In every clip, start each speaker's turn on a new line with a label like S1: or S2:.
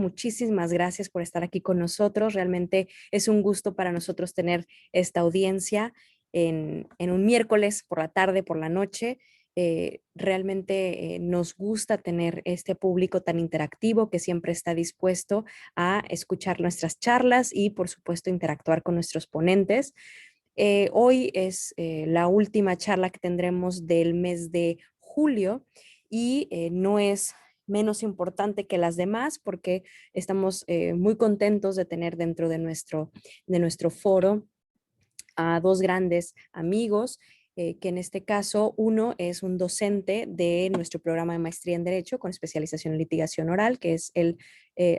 S1: muchísimas gracias por estar aquí con nosotros. Realmente es un gusto para nosotros tener esta audiencia en un miércoles por la tarde, por la noche. Realmente nos gusta tener este público tan interactivo que siempre está dispuesto a escuchar nuestras charlas y, por supuesto, interactuar con nuestros ponentes. Hoy es la última charla que tendremos del mes de julio y no es menos importante que las demás porque estamos muy contentos de tener dentro de nuestro foro a dos grandes amigos, que en este caso uno es un docente de nuestro programa de maestría en Derecho con especialización en litigación oral, que es el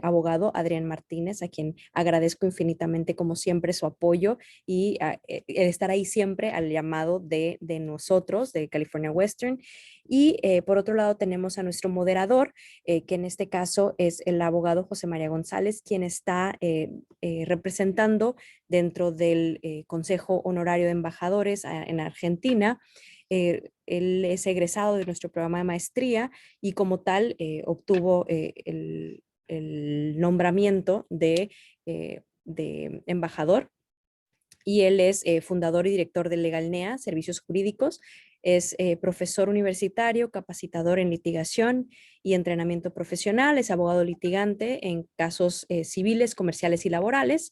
S1: abogado Adrián Martínez, a quien agradezco infinitamente como siempre su apoyo y el estar ahí siempre al llamado de nosotros, de California Western. Y por otro lado tenemos a nuestro moderador, que en este caso es el abogado José María González, quien está representando dentro del Consejo Honorario de Embajadores en Argentina. Él es egresado de nuestro programa de maestría y como tal obtuvo el nombramiento de embajador, y él es fundador y director de Legalnea, Servicios Jurídicos. Es profesor universitario, capacitador en litigación y entrenamiento profesional, es abogado litigante en casos civiles, comerciales y laborales,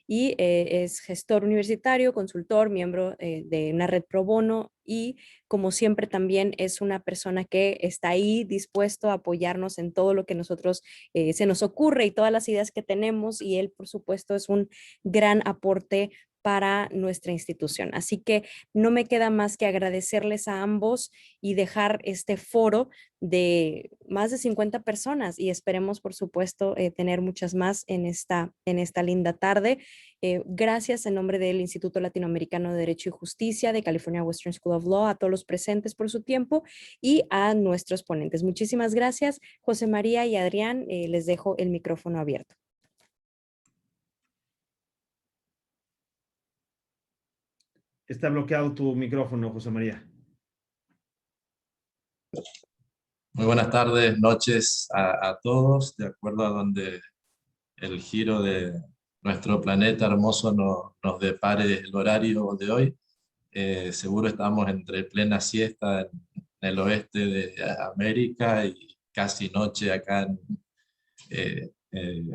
S1: y es gestor universitario, consultor, miembro de una red pro bono, y como siempre también es una persona que está ahí dispuesto a apoyarnos en todo lo que nosotros se nos ocurre y todas las ideas que tenemos, y él por supuesto es un gran aporte para nuestra institución. Así que no me queda más que agradecerles a ambos y dejar este foro de más de 50 personas, y esperemos por supuesto tener muchas más en esta linda tarde. Gracias en nombre del Instituto Latinoamericano de Derecho y Justicia de California Western School of Law a todos los presentes por su tiempo y a nuestros ponentes. Muchísimas gracias, José María y Adrián. Les dejo el micrófono abierto.
S2: Está bloqueado tu micrófono, José María.
S3: Muy buenas tardes, noches a todos, de acuerdo a donde el giro de nuestro planeta hermoso nos depare el horario de hoy. Seguro estamos entre plena siesta en el oeste de América y casi noche acá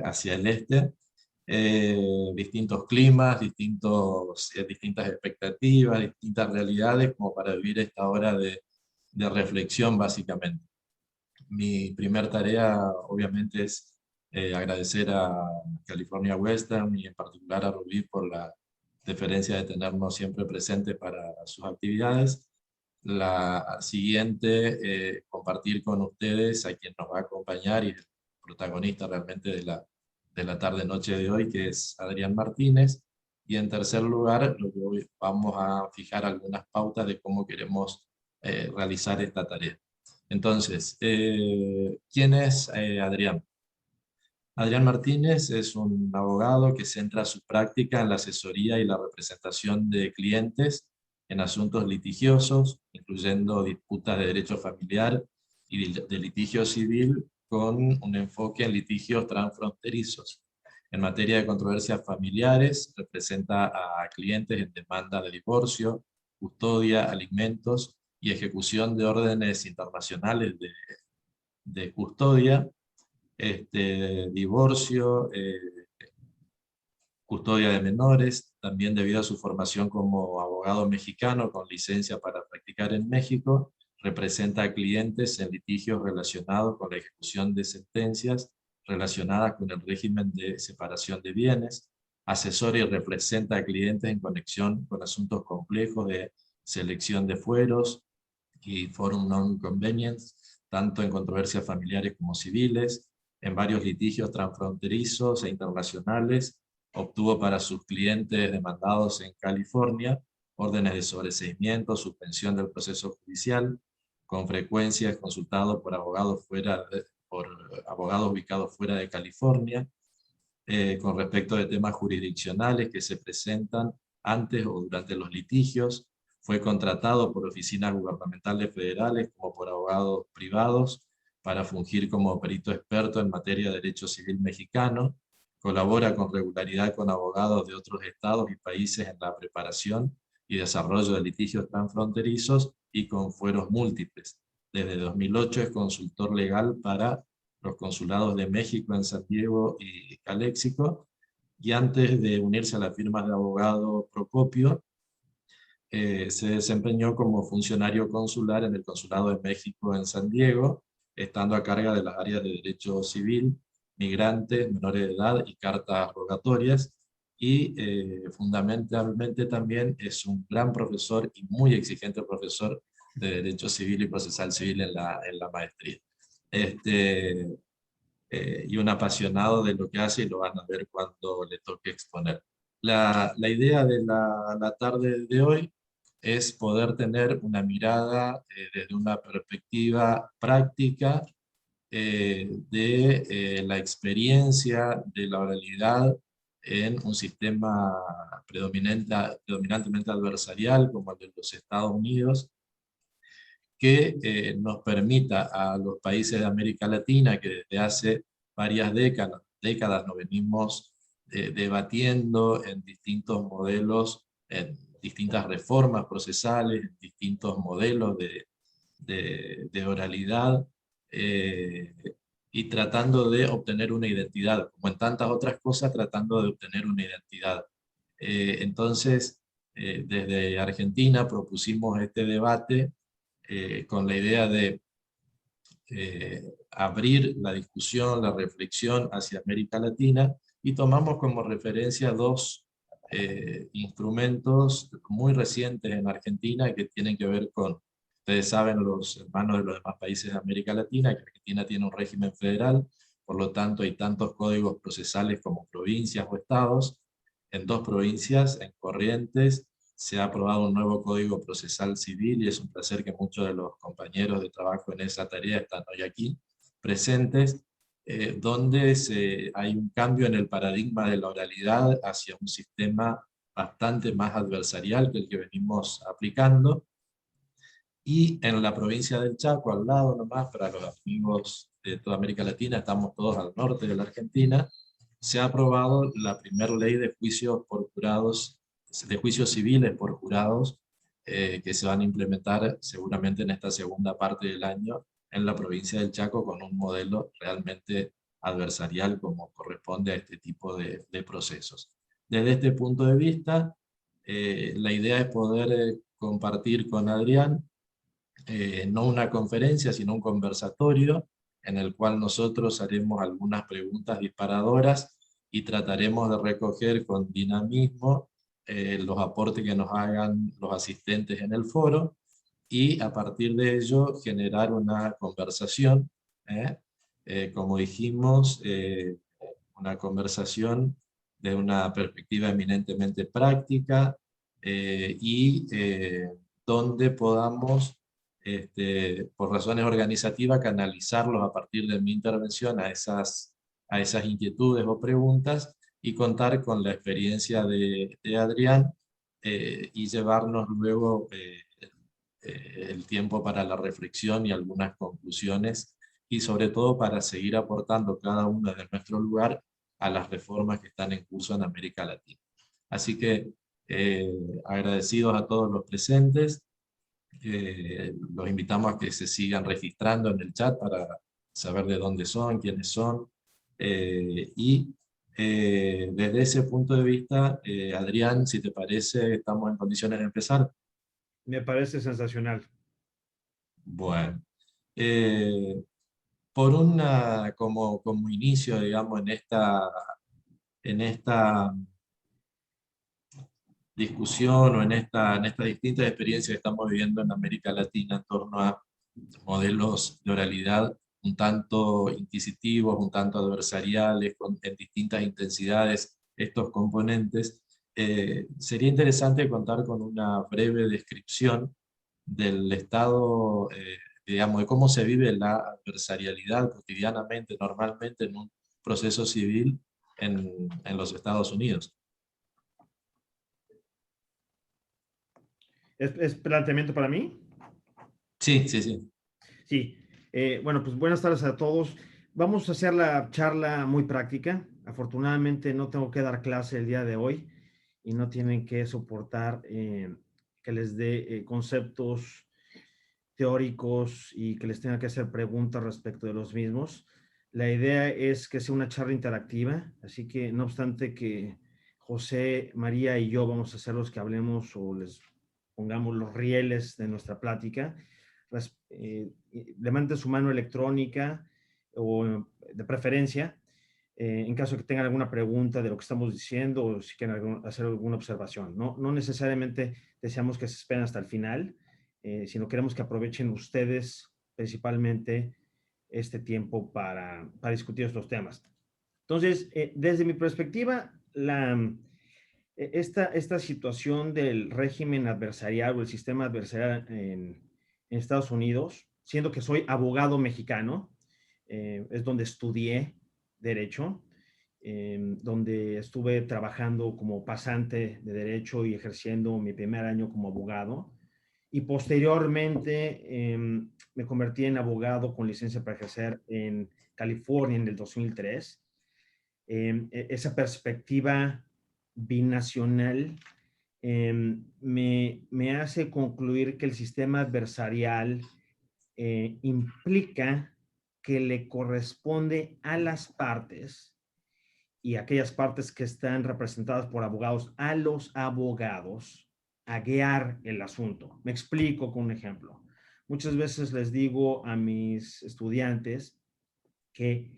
S3: hacia el este. Distintos climas, distintas expectativas, distintas realidades como para vivir esta hora de reflexión básicamente. Mi primer tarea obviamente es agradecer a California Western y en particular a Rubí por la deferencia de tenernos siempre presentes para sus actividades. La siguiente, compartir con ustedes a quien nos va a acompañar y el protagonista realmente de la tarde-noche de hoy, que es Adrián Martínez. Y en tercer lugar, vamos a fijar algunas pautas de cómo queremos realizar esta tarea. Entonces, ¿quién es Adrián? Adrián Martínez es un abogado que centra su práctica en la asesoría y la representación de clientes en asuntos litigiosos, incluyendo disputas de derecho familiar y de litigio civil, con un enfoque en litigios transfronterizos. En materia de controversias familiares, representa a clientes en demanda de divorcio, custodia, alimentos y ejecución de órdenes internacionales de custodia, divorcio, custodia de menores, también debido a su formación como abogado mexicano con licencia para practicar en México, representa a clientes en litigios relacionados con la ejecución de sentencias relacionadas con el régimen de separación de bienes, asesora y representa a clientes en conexión con asuntos complejos de selección de fueros y forum non-convenience, tanto en controversias familiares como civiles, en varios litigios transfronterizos e internacionales. Obtuvo para sus clientes demandados en California órdenes de sobreseimiento, suspensión del proceso judicial. Con frecuencia es consultado por abogados ubicados fuera de California, con respecto de temas jurisdiccionales que se presentan antes o durante los litigios. Fue contratado por oficinas gubernamentales federales como por abogados privados para fungir como perito experto en materia de derecho civil mexicano. Colabora con regularidad con abogados de otros estados y países en la preparación y desarrollo de litigios transfronterizos y con fueros múltiples. Desde 2008 es consultor legal para los consulados de México en San Diego y Caléxico, y antes de unirse a la firma de abogado Procopio, se desempeñó como funcionario consular en el Consulado de México en San Diego, estando a cargo de las áreas de derecho civil, migrantes, menores de edad y cartas rogatorias, y fundamentalmente también es un gran profesor y muy exigente profesor de Derecho Civil y Procesal Civil en la maestría. Y un apasionado de lo que hace, y lo van a ver cuando le toque exponer. La idea de la tarde de hoy es poder tener una mirada desde una perspectiva práctica de la experiencia de la oralidad en un sistema predominantemente adversarial como el de los Estados Unidos, que nos permita a los países de América Latina, que desde hace varias décadas nos venimos debatiendo en distintos modelos, en distintas reformas procesales, en distintos modelos de oralidad, y tratando de obtener una identidad, como en tantas otras cosas, tratando de obtener una identidad. Entonces, desde Argentina propusimos este debate con la idea de abrir la discusión, la reflexión hacia América Latina, y tomamos como referencia dos instrumentos muy recientes en Argentina que tienen que ver con, ustedes saben, los hermanos de los demás países de América Latina, que Argentina tiene un régimen federal, por lo tanto hay tantos códigos procesales como provincias o estados. En 2 provincias, en Corrientes, se ha aprobado un nuevo Código Procesal Civil, y es un placer que muchos de los compañeros de trabajo en esa tarea están hoy aquí presentes, donde hay un cambio en el paradigma de la oralidad hacia un sistema bastante más adversarial que el que venimos aplicando. Y en la provincia del Chaco, al lado nomás, para los amigos de toda América Latina, estamos todos al norte de la Argentina, se ha aprobado la primera ley de juicios por jurados, de juicios civiles por jurados, que se van a implementar seguramente en esta segunda parte del año en la provincia del Chaco, con un modelo realmente adversarial como corresponde a este tipo de procesos. Desde este punto de vista, la idea es poder compartir con Adrián no una conferencia, sino un conversatorio en el cual nosotros haremos algunas preguntas disparadoras y trataremos de recoger con dinamismo los aportes que nos hagan los asistentes en el foro, y a partir de ello generar una conversación, como dijimos, una conversación de una perspectiva eminentemente práctica, donde podamos, por razones organizativas, canalizarlos a partir de mi intervención a esas inquietudes o preguntas, y contar con la experiencia de Adrián, y llevarnos luego el tiempo para la reflexión y algunas conclusiones, y sobre todo para seguir aportando cada uno de nuestro lugar a las reformas que están en curso en América Latina. Así que agradecidos a todos los presentes. Los invitamos a que se sigan registrando en el chat para saber de dónde son, quiénes son, desde ese punto de vista, Adrián, si te parece, estamos en condiciones de empezar.
S2: Me parece sensacional.
S3: Bueno, como inicio, digamos, en esta discusión, o en estas distintas experiencias que estamos viviendo en América Latina en torno a modelos de oralidad un tanto inquisitivos, un tanto adversariales, en distintas intensidades, estos componentes, sería interesante contar con una breve descripción del estado, digamos, de cómo se vive la adversarialidad cotidianamente, normalmente en un proceso civil en los Estados Unidos.
S2: ¿Es planteamiento para mí?
S3: Sí, sí, sí.
S2: Sí. Bueno, pues buenas tardes a todos. Vamos a hacer la charla muy práctica. Afortunadamente no tengo que dar clase el día de hoy y no tienen que soportar que les dé conceptos teóricos y que les tenga que hacer preguntas respecto de los mismos. La idea es que sea una charla interactiva, así que no obstante que José, María y yo vamos a ser los que hablemos o les pongamos los rieles de nuestra plática, levanten su mano electrónica o de preferencia, en caso de que tengan alguna pregunta de lo que estamos diciendo o si quieren hacer alguna observación. No necesariamente deseamos que se esperen hasta el final, sino queremos que aprovechen ustedes principalmente este tiempo para discutir estos temas. Entonces, desde mi perspectiva, esta situación del régimen adversarial o el sistema adversarial en Estados Unidos, siendo que soy abogado mexicano, es donde estudié Derecho, donde estuve trabajando como pasante de Derecho y ejerciendo mi primer año como abogado. Y posteriormente me convertí en abogado con licencia para ejercer en California en el 2003. Esa perspectiva binacional me hace concluir que el sistema adversarial implica que le corresponde a las partes y aquellas partes que están representadas por abogados, a los abogados, a guiar el asunto. Me explico con un ejemplo. Muchas veces les digo a mis estudiantes que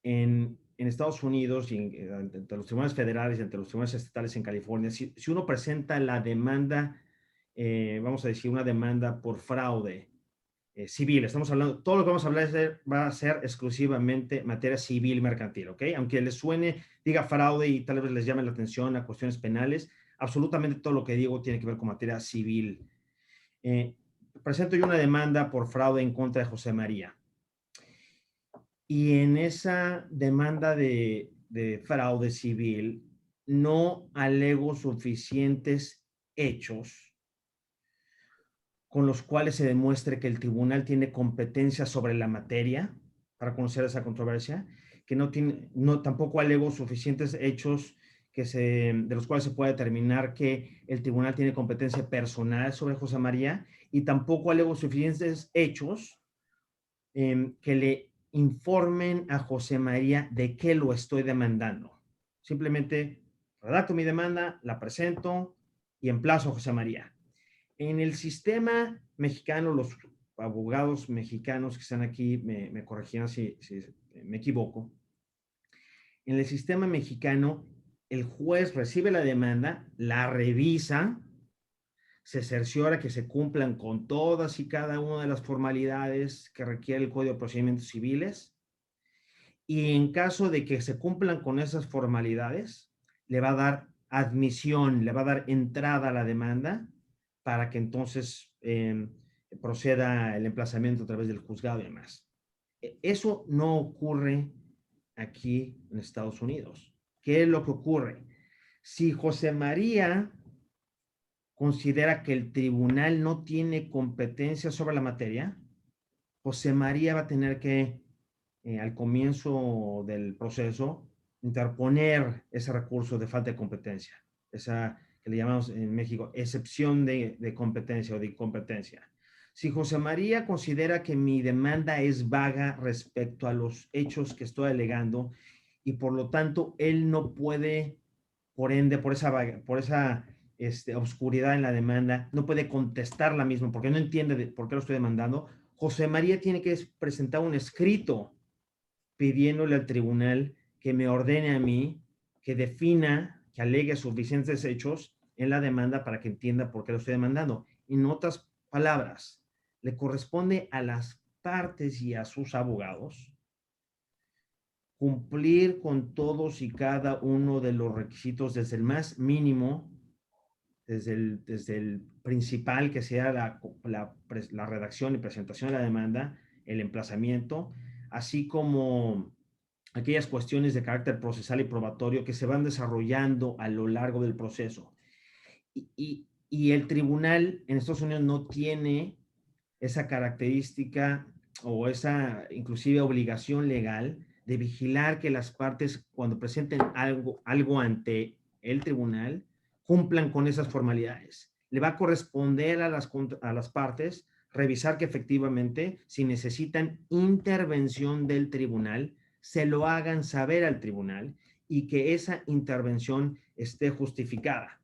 S2: en Estados Unidos y entre los tribunales federales y entre los tribunales estatales en California, si uno presenta la demanda, vamos a decir, una demanda por fraude civil, estamos hablando, todo lo que vamos a hablar va a ser exclusivamente materia civil mercantil, ¿ok? Aunque les suene, diga fraude y tal vez les llame la atención a cuestiones penales, absolutamente todo lo que digo tiene que ver con materia civil. Presento yo una demanda por fraude en contra de José María. Y en esa demanda de fraude civil no alego suficientes hechos con los cuales se demuestre que el tribunal tiene competencia sobre la materia para conocer esa controversia, que tampoco alego suficientes hechos de los cuales se puede determinar que el tribunal tiene competencia personal sobre José María, y tampoco alego suficientes hechos que le informen a José María de qué lo estoy demandando. Simplemente redacto mi demanda, la presento y emplazo a José María. En el sistema mexicano, los abogados mexicanos que están aquí me corregirán si me equivoco. En el sistema mexicano, el juez recibe la demanda, la revisa, se cerciora que se cumplan con todas y cada una de las formalidades que requiere el Código de Procedimientos Civiles, y en caso de que se cumplan con esas formalidades, le va a dar admisión, le va a dar entrada a la demanda para que entonces proceda el emplazamiento a través del juzgado y demás. Eso no ocurre aquí en Estados Unidos. ¿Qué es lo que ocurre? Si José María considera que el tribunal no tiene competencia sobre la materia, José María va a tener que, al comienzo del proceso, interponer ese recurso de falta de competencia, esa que le llamamos en México excepción de competencia o de incompetencia. Si José María considera que mi demanda es vaga respecto a los hechos que estoy alegando y por lo tanto él no puede, por ende, por esa oscuridad en la demanda, no puede contestar la misma porque no entiende por qué lo estoy demandando, José María tiene que presentar un escrito pidiéndole al tribunal que me ordene a mí, que defina, que alegue suficientes hechos en la demanda para que entienda por qué lo estoy demandando. En otras palabras, le corresponde a las partes y a sus abogados cumplir con todos y cada uno de los requisitos, desde el más mínimo, desde el principal, que sea la redacción y presentación de la demanda, el emplazamiento, así como aquellas cuestiones de carácter procesal y probatorio que se van desarrollando a lo largo del proceso. Y el tribunal en Estados Unidos no tiene esa característica o esa inclusive obligación legal de vigilar que las partes cuando presenten algo ante el tribunal cumplan con esas formalidades. Le va a corresponder a las partes revisar que efectivamente, si necesitan intervención del tribunal, se lo hagan saber al tribunal y que esa intervención esté justificada.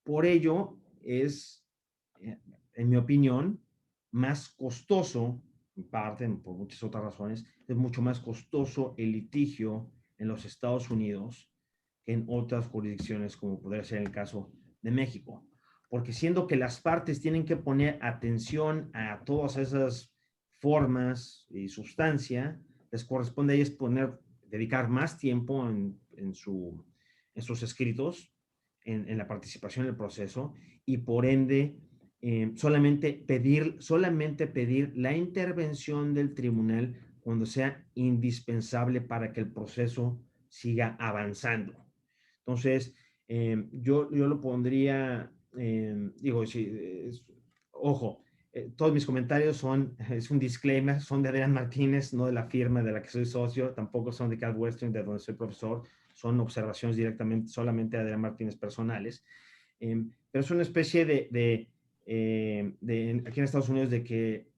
S2: Por ello, es, en mi opinión, más costoso, en parte, por muchas otras razones, es mucho más costoso el litigio en los Estados Unidos que en otras jurisdicciones, como podría ser el caso de México. Porque siendo que las partes tienen que poner atención a todas esas formas y sustancia, les corresponde a ellos dedicar más tiempo en sus escritos, en la participación en el proceso, y por ende solamente pedir la intervención del tribunal cuando sea indispensable para que el proceso siga avanzando. Entonces, yo lo pondría, digo, ojo, todos mis comentarios es un disclaimer, son de Adrián Martínez, no de la firma de la que soy socio, tampoco son de Cal Western, de donde soy profesor, son observaciones directamente, solamente de Adrián Martínez personales. Pero es una especie aquí en Estados Unidos, de que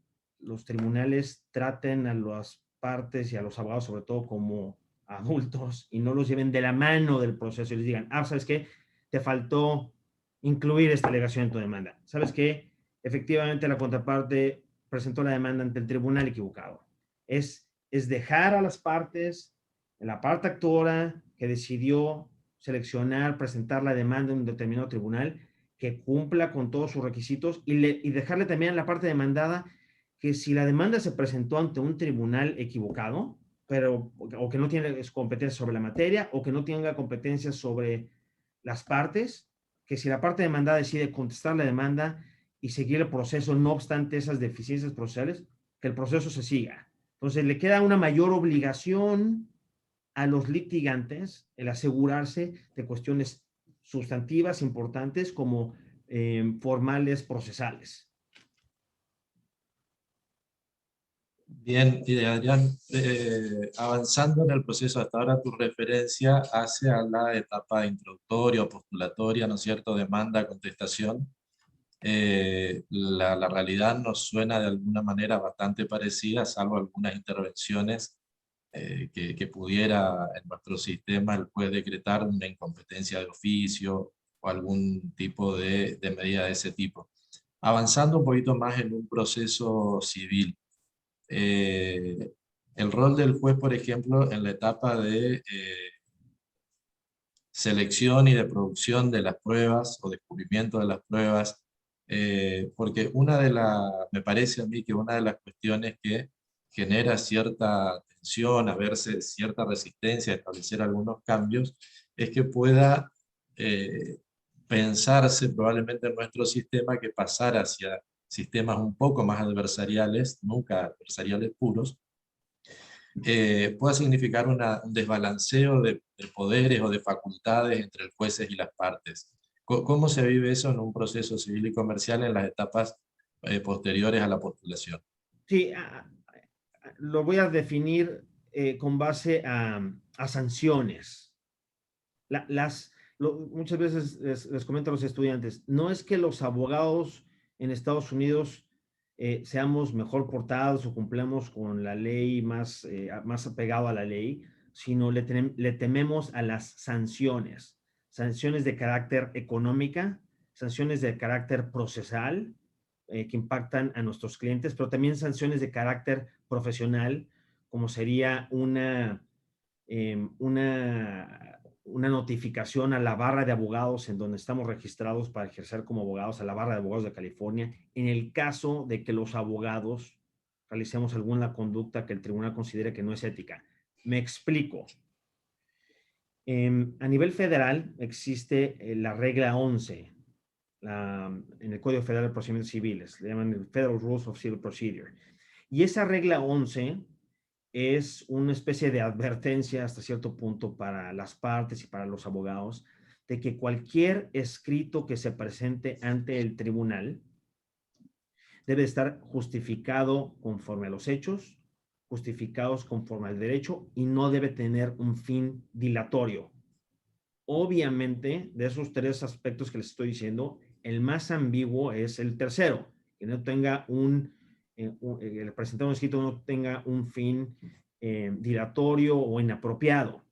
S2: los tribunales traten a las partes y a los abogados, sobre todo, como adultos y no los lleven de la mano del proceso y les digan, ¿sabes qué? Te faltó incluir esta alegación en tu demanda. ¿Sabes qué? Efectivamente, la contraparte presentó la demanda ante el tribunal equivocado. Es dejar a las partes, la parte actora que decidió seleccionar, presentar la demanda en un determinado tribunal, que cumpla con todos sus requisitos y dejarle también a la parte demandada que si la demanda se presentó ante un tribunal equivocado, o que no tiene competencia sobre la materia, o que no tenga competencias sobre las partes, que si la parte demandada decide contestar la demanda y seguir el proceso, no obstante esas deficiencias procesales, que el proceso se siga. Entonces, le queda una mayor obligación a los litigantes el asegurarse de cuestiones sustantivas importantes como formales procesales.
S3: Bien, y Adrián, avanzando en el proceso, hasta ahora tu referencia hace a la etapa introductoria o postulatoria, ¿no es cierto?, demanda, contestación. La realidad nos suena de alguna manera bastante parecida, salvo algunas intervenciones que pudiera en nuestro sistema el juez decretar una incompetencia de oficio o algún tipo de medida de ese tipo. Avanzando un poquito más en un proceso civil, el rol del juez, por ejemplo, en la etapa de selección y de producción de las pruebas o descubrimiento de las pruebas, porque me parece a mí que una de las cuestiones que genera cierta tensión, a verse cierta resistencia a establecer algunos cambios, es que pueda pensarse probablemente en nuestro sistema que pasar hacia sistemas un poco más adversariales, nunca adversariales puros, pueda significar un desbalanceo de poderes o de facultades entre los jueces y las partes. ¿Cómo se vive eso en un proceso civil y comercial en las etapas posteriores a la postulación?
S2: Sí, lo voy a definir con base a sanciones. Muchas veces les comento a los estudiantes, no es que los abogados en Estados Unidos seamos mejor portados o cumplamos con la ley más apegado a la ley, sino le tememos a las sanciones de carácter económica, sanciones de carácter procesal que impactan a nuestros clientes, pero también sanciones de carácter profesional, como sería una notificación a la barra de abogados en donde estamos registrados para ejercer como abogados, a la barra de abogados de California, en el caso de que los abogados realicemos alguna conducta que el tribunal considere que no es ética. Me explico. A nivel federal existe la regla 11 en el Código Federal de Procedimientos Civiles, le llaman el Federal Rules of Civil Procedure. Y esa regla 11 es una especie de advertencia hasta cierto punto para las partes y para los abogados de que cualquier escrito que se presente ante el tribunal debe estar justificado conforme a los hechos, justificados conforme al derecho y no debe tener un fin dilatorio. Obviamente, de esos tres aspectos que les estoy diciendo, el más ambiguo es el tercero, que no tenga el presentado escrito no tenga un fin dilatorio o inapropiado.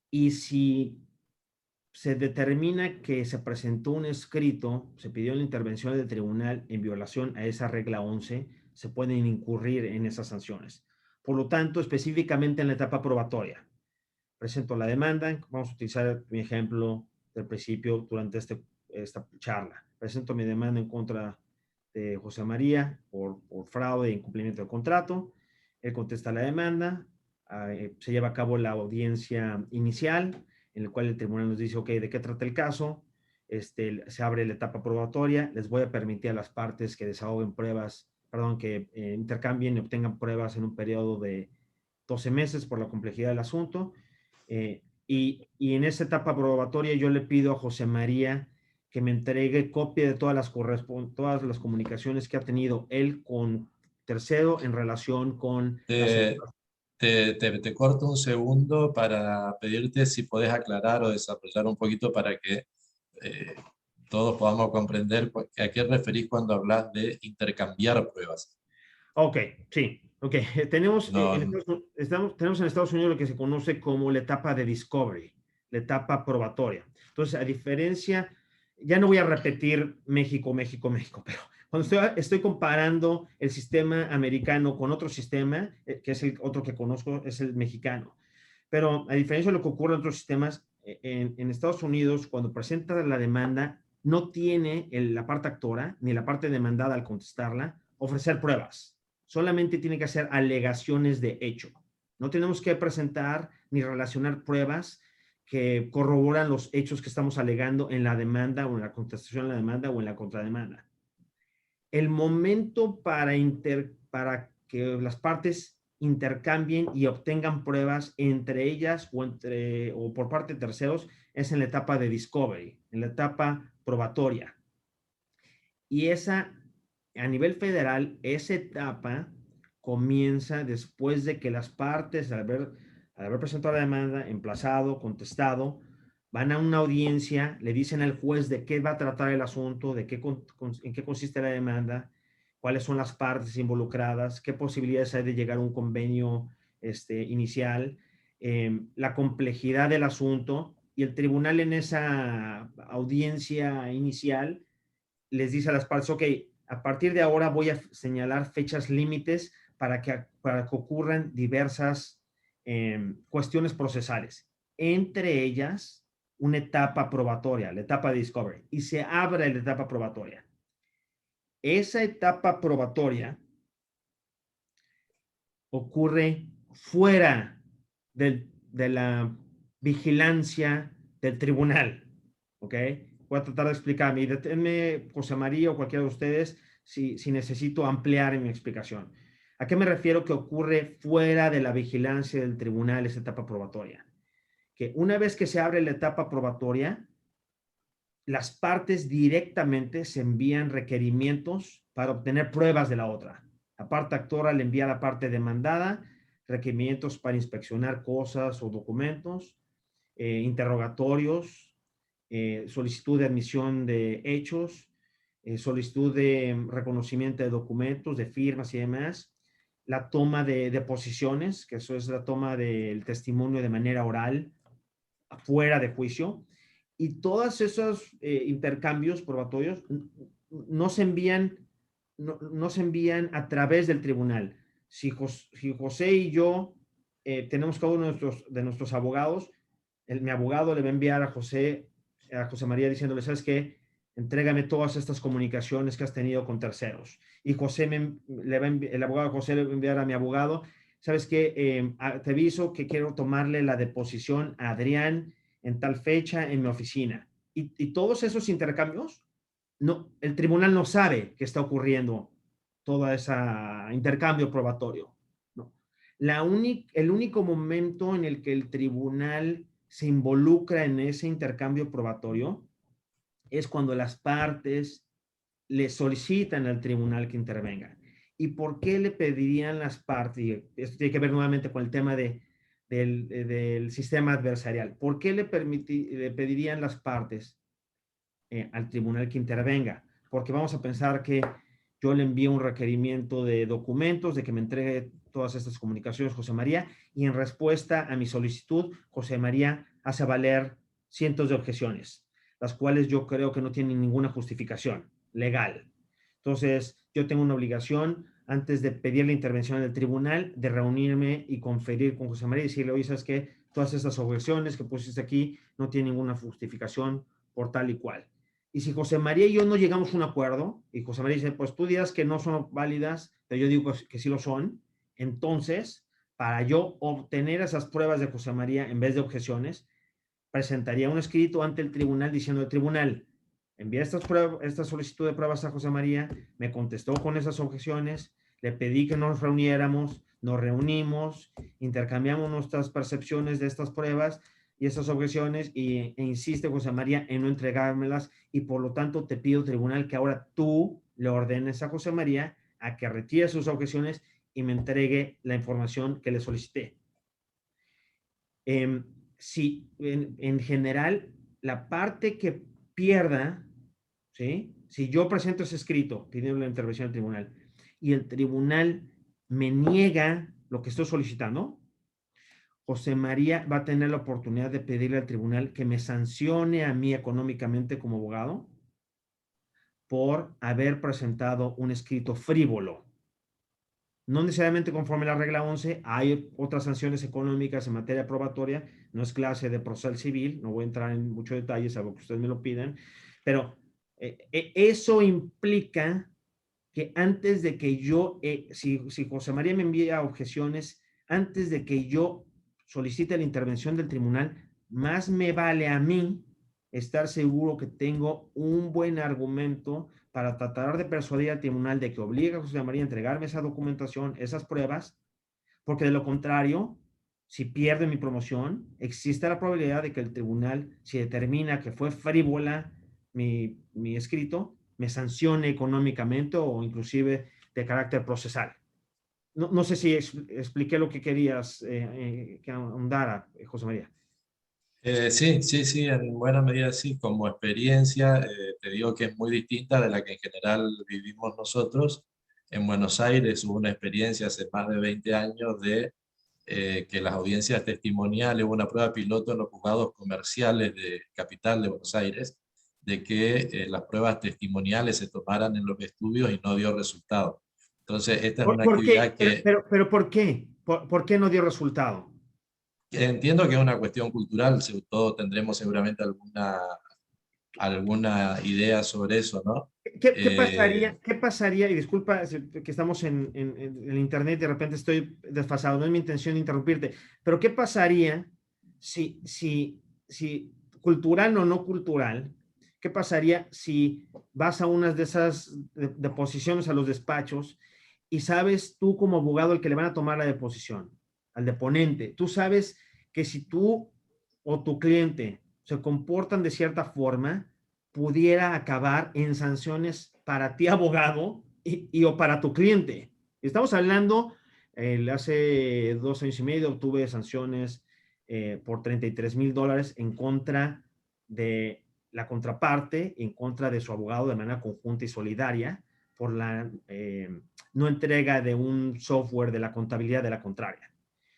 S2: Y si se determina que se presentó un escrito, se pidió la intervención del tribunal en violación a esa regla 11, se pueden incurrir en esas sanciones. Por lo tanto, específicamente en la etapa probatoria, presento la demanda, vamos a utilizar mi ejemplo del principio durante esta charla. Presento mi demanda en contra de José María por fraude e incumplimiento de contrato. Él contesta la demanda, se lleva a cabo la audiencia inicial, en la cual el tribunal nos dice, ok, ¿de qué trata el caso? Se abre la etapa probatoria, les voy a permitir a las partes que desahoguen pruebas, perdón, que intercambien y obtengan pruebas en un periodo de 12 meses por la complejidad del asunto. Y en esa etapa probatoria yo le pido a José María que me entregue copia de todas las comunicaciones que ha tenido él con tercero en relación con
S3: Te corto un segundo para pedirte si podés aclarar o desarrollar un poquito para que todos podamos comprender a qué referís cuando hablas de intercambiar pruebas.
S2: Ok, sí. Ok, tenemos,
S3: No,
S2: tenemos en Estados Unidos lo que se conoce como la etapa de discovery, la etapa probatoria. Entonces, a diferencia, ya no voy a repetir México, pero cuando estoy comparando el sistema americano con otro sistema, que es el otro que conozco, es el mexicano. Pero a diferencia de lo que ocurre en otros sistemas, en Estados Unidos, cuando presenta la demanda, no tiene la parte actora ni la parte demandada al contestarla ofrecer pruebas. Solamente tiene que hacer alegaciones de hecho. No tenemos que presentar ni relacionar pruebas que corroboran los hechos que estamos alegando en la demanda o en la contestación a la demanda o en la contrademanda. El momento para que las partes intercambien y obtengan pruebas entre ellas o por parte de terceros es en la etapa de discovery, en la etapa probatoria. Y a nivel federal, esa etapa comienza después de que las partes, al haber presentado la demanda, emplazado, contestado, van a una audiencia, le dicen al juez de qué va a tratar el asunto, en qué consiste la demanda, cuáles son las partes involucradas, qué posibilidades hay de llegar a un convenio inicial, la complejidad del asunto, y el tribunal en esa audiencia inicial les dice a las partes, ok, a partir de ahora voy a señalar fechas límites para que ocurran diversas cuestiones procesales, entre ellas una etapa probatoria, la etapa de discovery, y se abre la etapa probatoria. Esa etapa probatoria ocurre fuera de la vigilancia del tribunal, ¿ok? Voy a tratar de explicarme y deténme, José María o cualquiera de ustedes, si necesito ampliar en mi explicación. ¿A qué me refiero que ocurre fuera de la vigilancia del tribunal esa etapa probatoria? Que una vez que se abre la etapa probatoria, las partes directamente se envían requerimientos para obtener pruebas de la otra. La parte actora le envía a la parte demandada requerimientos para inspeccionar cosas o documentos, interrogatorios, solicitud de admisión de hechos, solicitud de reconocimiento de documentos, de firmas y demás, la toma de deposiciones, que eso es la toma del testimonio de manera oral, fuera de juicio, y todos esos intercambios probatorios no se envían a través del tribunal. Si José y yo tenemos cada uno de nuestros abogados, mi abogado le va a enviar a José María diciéndole, ¿sabes qué? Entrégame todas estas comunicaciones que has tenido con terceros. Y el abogado José le va a enviar a mi abogado, ¿sabes qué? Te aviso que quiero tomarle la deposición a Adrián en tal fecha en mi oficina. Y todos esos intercambios, el tribunal no sabe que está ocurriendo todo ese intercambio probatorio. ¿No? El único momento en el que el tribunal se involucra en ese intercambio probatorio es cuando las partes le solicitan al tribunal que intervenga. ¿Y por qué le pedirían las partes? Y esto tiene que ver nuevamente con el tema del sistema adversarial. ¿Por qué le pedirían las partes al tribunal que intervenga? Porque vamos a pensar que yo le envío un requerimiento de documentos, de que me entregue todas estas comunicaciones José María, y en respuesta a mi solicitud, José María hace valer cientos de objeciones, las cuales yo creo que no tienen ninguna justificación legal. Entonces, yo tengo una obligación, antes de pedir la intervención del tribunal, de reunirme y conferir con José María y decirle, oye, ¿sabes qué? Todas estas objeciones que pusiste aquí no tienen ninguna justificación por tal y cual. Y si José María y yo no llegamos a un acuerdo, y José María dice, pues tú dirás que no son válidas, pero yo digo que sí lo son, entonces, para yo obtener esas pruebas de José María en vez de objeciones, presentaría un escrito ante el tribunal diciendo al tribunal, envié esta solicitud de pruebas a José María, me contestó con esas objeciones, le pedí que nos reuniéramos, nos reunimos, intercambiamos nuestras percepciones de estas pruebas y estas objeciones e insiste José María en no entregármelas y por lo tanto te pido tribunal que ahora tú le ordenes a José María a que retire sus objeciones y me entregue la información que le solicité. Si en general la parte que pierda, ¿sí? Si yo presento ese escrito pidiendo la intervención del tribunal y el tribunal me niega lo que estoy solicitando, José María va a tener la oportunidad de pedirle al tribunal que me sancione a mí económicamente como abogado por haber presentado un escrito frívolo. No necesariamente conforme a la regla 11, hay otras sanciones económicas en materia probatoria, no es clase de procesal civil, no voy a entrar en muchos detalles, algo que ustedes me lo piden, pero eso implica que antes de que yo, si José María me envía objeciones, antes de que yo solicite la intervención del tribunal, más me vale a mí estar seguro que tengo un buen argumento para tratar de persuadir al tribunal de que obligue a José María a entregarme esa documentación, esas pruebas, porque de lo contrario, si pierde mi promoción, existe la probabilidad de que el tribunal, si determina que fue frívola mi escrito, me sancione económicamente o inclusive de carácter procesal. No sé si expliqué lo que querías que ahondara, José María.
S3: Sí, en buena medida sí. Como experiencia, te digo que es muy distinta de la que en general vivimos nosotros. En Buenos Aires hubo una experiencia hace más de 20 años de que las audiencias testimoniales, hubo una prueba piloto en los juzgados comerciales de Capital de Buenos Aires, de que las pruebas testimoniales se tomaran en los estudios y no dio resultado. Entonces, esta es una actividad que...
S2: Pero ¿por qué? ¿Por qué no dio resultado?
S3: Entiendo que es una cuestión cultural, todos tendremos seguramente alguna idea sobre eso, ¿no?
S2: ¿Qué pasaría? Y disculpa que estamos en el internet y de repente estoy desfasado, no es mi intención interrumpirte, pero ¿qué pasaría si cultural o no cultural, qué pasaría si vas a unas de esas deposiciones a los despachos y sabes tú como abogado el que le van a tomar la deposición, al deponente, tú sabes que si tú o tu cliente se comportan de cierta forma, pudiera acabar en sanciones para ti, abogado, o para tu cliente? Estamos hablando, hace 2 años y medio obtuve sanciones por $33,000 en contra de la contraparte, en contra de su abogado de manera conjunta y solidaria, por la no entrega de un software de la contabilidad de la contraria.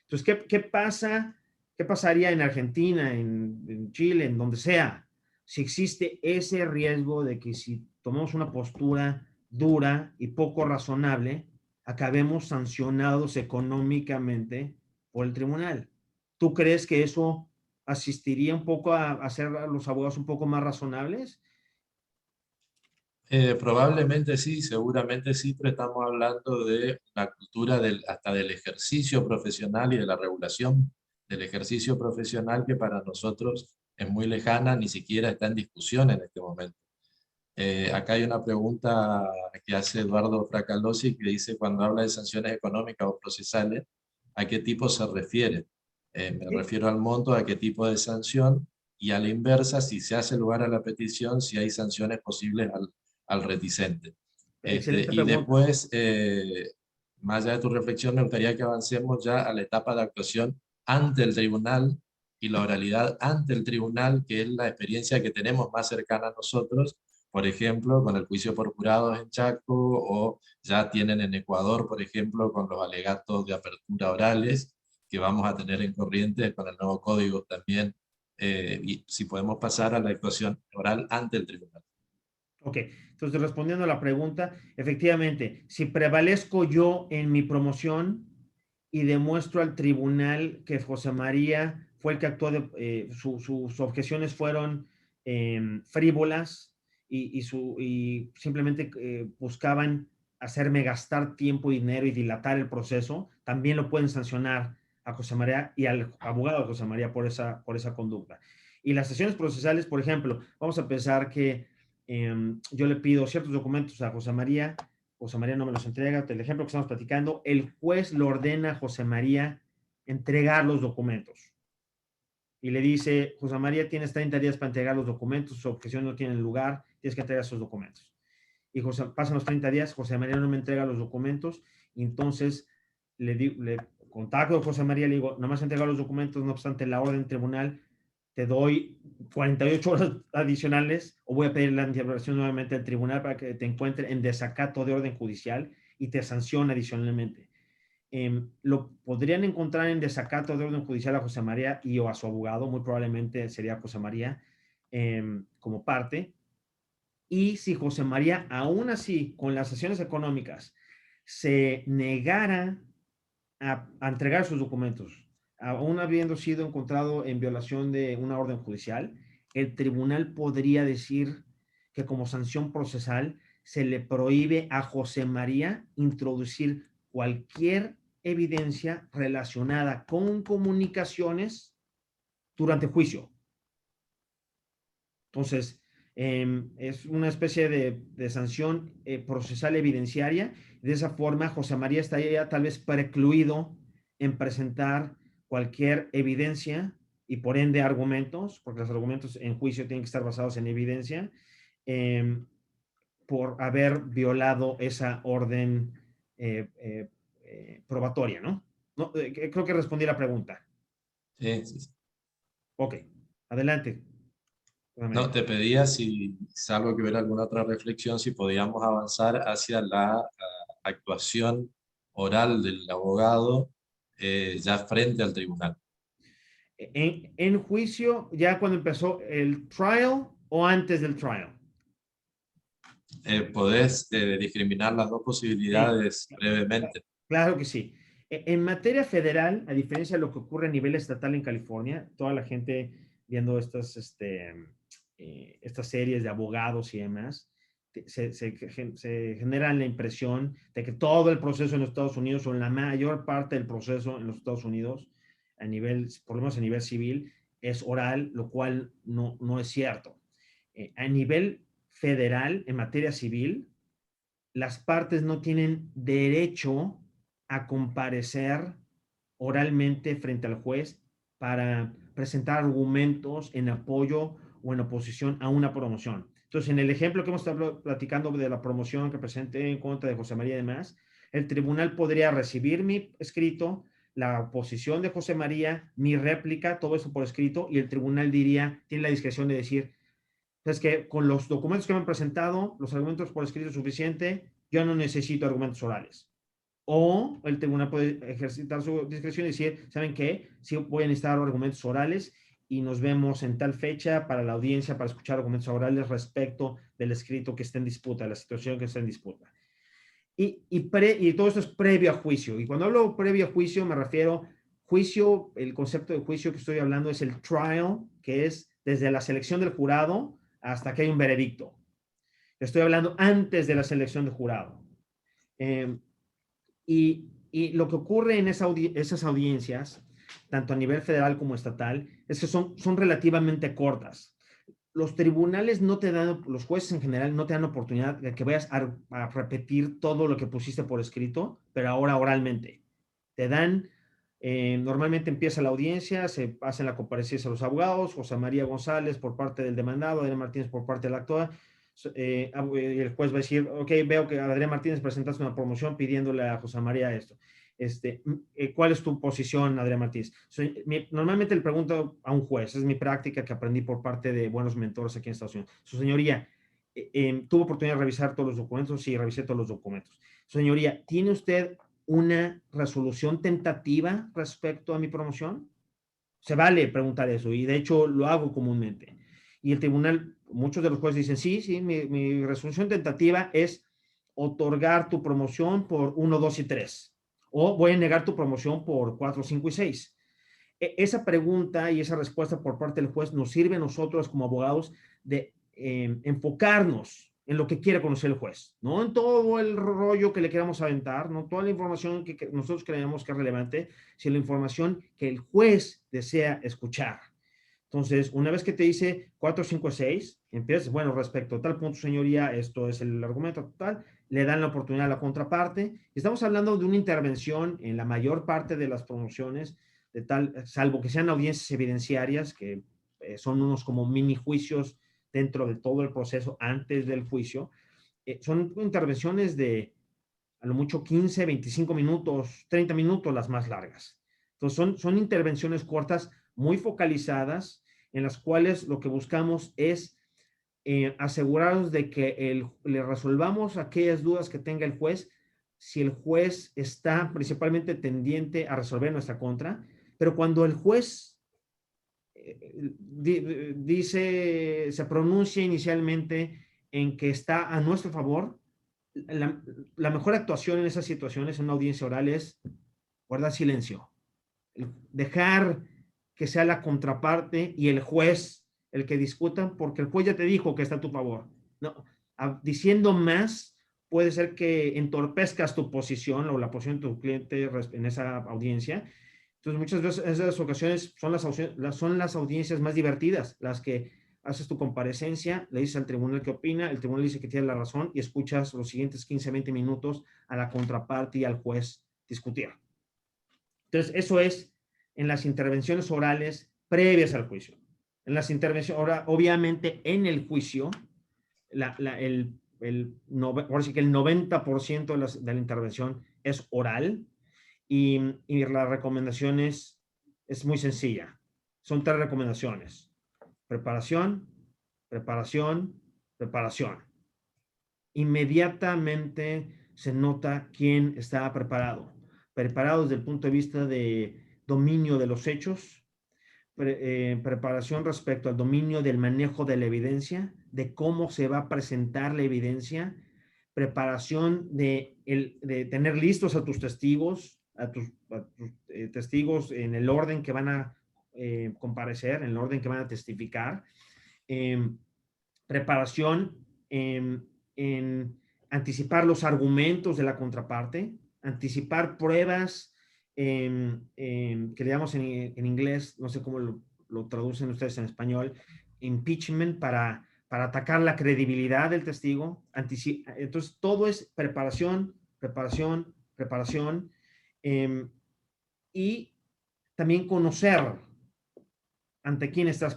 S2: Entonces, ¿qué pasa? ¿Qué pasaría en Argentina, en Chile, en donde sea? Si existe ese riesgo de que si tomamos una postura dura y poco razonable, acabemos sancionados económicamente por el tribunal. ¿Tú crees que eso asistiría un poco a hacer a los abogados un poco más razonables?
S3: Probablemente sí, seguramente sí, pero estamos hablando de la cultura hasta del ejercicio profesional y de la regulación del ejercicio profesional que para nosotros es muy lejana, ni siquiera está en discusión en este momento. Acá hay una pregunta que hace Eduardo Fracalosi que dice, cuando habla de sanciones económicas o procesales, ¿a qué tipo se refiere? Me refiero al monto, a qué tipo de sanción, y a la inversa, si se hace lugar a la petición, si hay sanciones posibles al reticente.
S2: Excelente
S3: Y
S2: pregunta.
S3: después, más allá de tu reflexión, me gustaría que avancemos ya a la etapa de actuación ante el tribunal y la oralidad ante el tribunal, que es la experiencia que tenemos más cercana a nosotros, por ejemplo, con el juicio por jurados en Chaco, o ya tienen en Ecuador, por ejemplo, con los alegatos de apertura orales, que vamos a tener en Corrientes con el nuevo código también, y si podemos pasar a la actuación oral ante el tribunal.
S2: Ok, entonces respondiendo a la pregunta, efectivamente, si prevalezco yo en mi promoción y demuestro al tribunal que José María fue el que actuó, sus objeciones fueron frívolas y simplemente buscaban hacerme gastar tiempo y dinero y dilatar el proceso, también lo pueden sancionar a José María y al abogado de José María por esa conducta. Y las sesiones procesales, por ejemplo, vamos a pensar que yo le pido ciertos documentos a José María no me los entrega, el ejemplo que estamos platicando, el juez le ordena a José María entregar los documentos. Y le dice, José María, tienes 30 días para entregar los documentos, su objeción no tiene lugar, tienes que entregar esos documentos. Y pasan los 30 días, José María no me entrega los documentos, y entonces le contacto a José María, le digo, nomás entrega los documentos, no obstante la orden tribunal, te doy 48 horas adicionales o voy a pedir la interpretación nuevamente al tribunal para que te encuentre en desacato de orden judicial y te sancione adicionalmente. Lo podrían encontrar en desacato de orden judicial a José María y o a su abogado, muy probablemente sería José María como parte. Y si José María, aún así, con las sesiones económicas, se negara a entregar sus documentos, aún habiendo sido encontrado en violación de una orden judicial, el tribunal podría decir que como sanción procesal se le prohíbe a José María introducir cualquier evidencia relacionada con comunicaciones durante juicio. Entonces, es una especie de sanción procesal evidenciaria. De esa forma, José María estaría tal vez precluido en presentar cualquier evidencia y por ende argumentos, porque los argumentos en juicio tienen que estar basados en evidencia, por haber violado esa orden probatoria, ¿no? No creo que respondí la pregunta.
S3: Sí, sí.
S2: Ok, adelante.
S3: No, te pedía si salvo que hubiera alguna otra reflexión, si podíamos avanzar hacia la actuación oral del abogado ya frente al tribunal.
S2: En juicio, ya cuando empezó el trial o antes del trial.
S3: ¿Podés discriminar las dos posibilidades
S2: Sí,
S3: brevemente?
S2: claro que sí. En materia federal, a diferencia de lo que ocurre a nivel estatal en California, toda la gente viendo estas series de abogados y demás, se generan la impresión de que todo el proceso en los Estados Unidos, o en la mayor parte del proceso en los Estados Unidos, a nivel, por lo menos a nivel civil, es oral, lo cual no es cierto. A nivel federal, en materia civil, las partes no tienen derecho a comparecer oralmente frente al juez para presentar argumentos en apoyo o en oposición a una promoción. Entonces, en el ejemplo que hemos estado platicando de la promoción que presenté en contra de José María y demás, el tribunal podría recibir mi escrito, la oposición de José María, mi réplica, todo eso por escrito, y el tribunal tiene la discreción de decir, es que con los documentos que me han presentado, los argumentos por escrito es suficiente, yo no necesito argumentos orales. O el tribunal puede ejercitar su discreción y decir, ¿saben qué? Sí voy a necesitar argumentos orales y nos vemos en tal fecha para la audiencia para escuchar argumentos orales respecto del escrito que esté en disputa, la situación que esté en disputa. Y todo esto es previo a juicio. Y cuando hablo previo a juicio me refiero juicio, el concepto de juicio que estoy hablando es el trial, que es desde la selección del jurado hasta que hay un veredicto. Estoy hablando antes de la selección del jurado. Y lo que ocurre en esas audiencias, tanto a nivel federal como estatal, es que son relativamente cortas. Los tribunales no te dan, los jueces en general no te dan oportunidad de que vayas a repetir todo lo que pusiste por escrito, pero ahora oralmente. Te dan, normalmente empieza la audiencia, se hacen la comparecencia a los abogados, José María González por parte del demandado, Adrián Martínez por parte del actor, Y el juez va a decir, ok, veo que Adrián Martínez presentaste una promoción pidiéndole a José María esto. ¿Cuál es tu posición, Adrián Martínez? Normalmente le pregunto a un juez, es mi práctica que aprendí por parte de buenos mentores aquí en Estados Unidos. Su señoría, ¿tuvo oportunidad de revisar todos los documentos? Sí, revisé todos los documentos. Su señoría, ¿tiene usted una resolución tentativa respecto a mi promoción? Se vale preguntar eso y de hecho lo hago comúnmente. Y el tribunal, muchos de los jueces dicen, sí, mi resolución tentativa es otorgar tu promoción por 1, 2 y 3. O voy a negar tu promoción por 4, 5 y 6. Esa pregunta y esa respuesta por parte del juez nos sirve a nosotros como abogados de enfocarnos en lo que quiere conocer el juez, no en todo el rollo que le queramos aventar, no toda la información que nosotros creemos que es relevante, sino la información que el juez desea escuchar. Entonces, una vez que te dice 4, 5, 6, empiezas, bueno, respecto a tal punto, señoría, esto es el argumento total, le dan la oportunidad a la contraparte. Estamos hablando de una intervención en la mayor parte de las promociones, de tal, salvo que sean audiencias evidenciarias, que son unos como mini juicios dentro de todo el proceso antes del juicio, son intervenciones de a lo mucho 15, 25 minutos, 30 minutos las más largas. Entonces son intervenciones cortas, muy focalizadas, en las cuales lo que buscamos es asegurarnos de que le resolvamos aquellas dudas que tenga el juez, si el juez está principalmente tendiente a resolver nuestra contra, pero cuando el juez dice, se pronuncia inicialmente en que está a nuestro favor, la mejor actuación en esas situaciones en una audiencia oral es guardar silencio, dejar que sea la contraparte y el juez el que discutan, porque el juez ya te dijo que está a tu favor. No, diciendo más puede ser que entorpezcas tu posición o la posición de tu cliente en esa audiencia. Entonces, muchas veces esas ocasiones son las audiencias más divertidas, las que haces tu comparecencia, le dices al tribunal qué opina, el tribunal dice que tiene la razón y escuchas los siguientes 15, 20 minutos a la contraparte y al juez discutir. Entonces, eso es en las intervenciones orales previas al juicio. En las intervenciones, obviamente, en el juicio, ahora sí que el 90% de la intervención es oral y la recomendación es muy sencilla. Son 3 recomendaciones. Preparación, preparación, preparación. Inmediatamente se nota quién está preparado. Preparado desde el punto de vista de dominio de los hechos, preparación respecto al dominio del manejo de la evidencia, de cómo se va a presentar la evidencia, preparación de tener listos a tus testigos, testigos en el orden que van a comparecer, en el orden que van a testificar, preparación en anticipar los argumentos de la contraparte, anticipar pruebas que le llamamos en inglés, no sé cómo lo traducen ustedes en español, impeachment para atacar la credibilidad del testigo. Entonces, todo es preparación, preparación, preparación y también conocer ante quién estás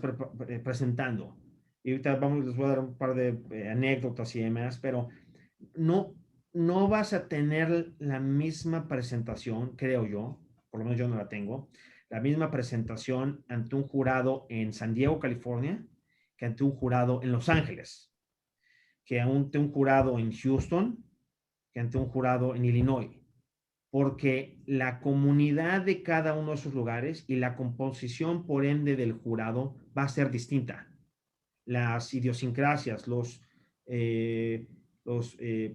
S2: presentando. Y ahorita les voy a dar un par de anécdotas y demás, pero no vas a tener la misma presentación, creo yo, por lo menos yo no la tengo, la misma presentación ante un jurado en San Diego, California, que ante un jurado en Los Ángeles, que ante un jurado en Houston, que ante un jurado en Illinois, porque la comunidad de cada uno de esos lugares y la composición, por ende, del jurado va a ser distinta. Las idiosincrasias, los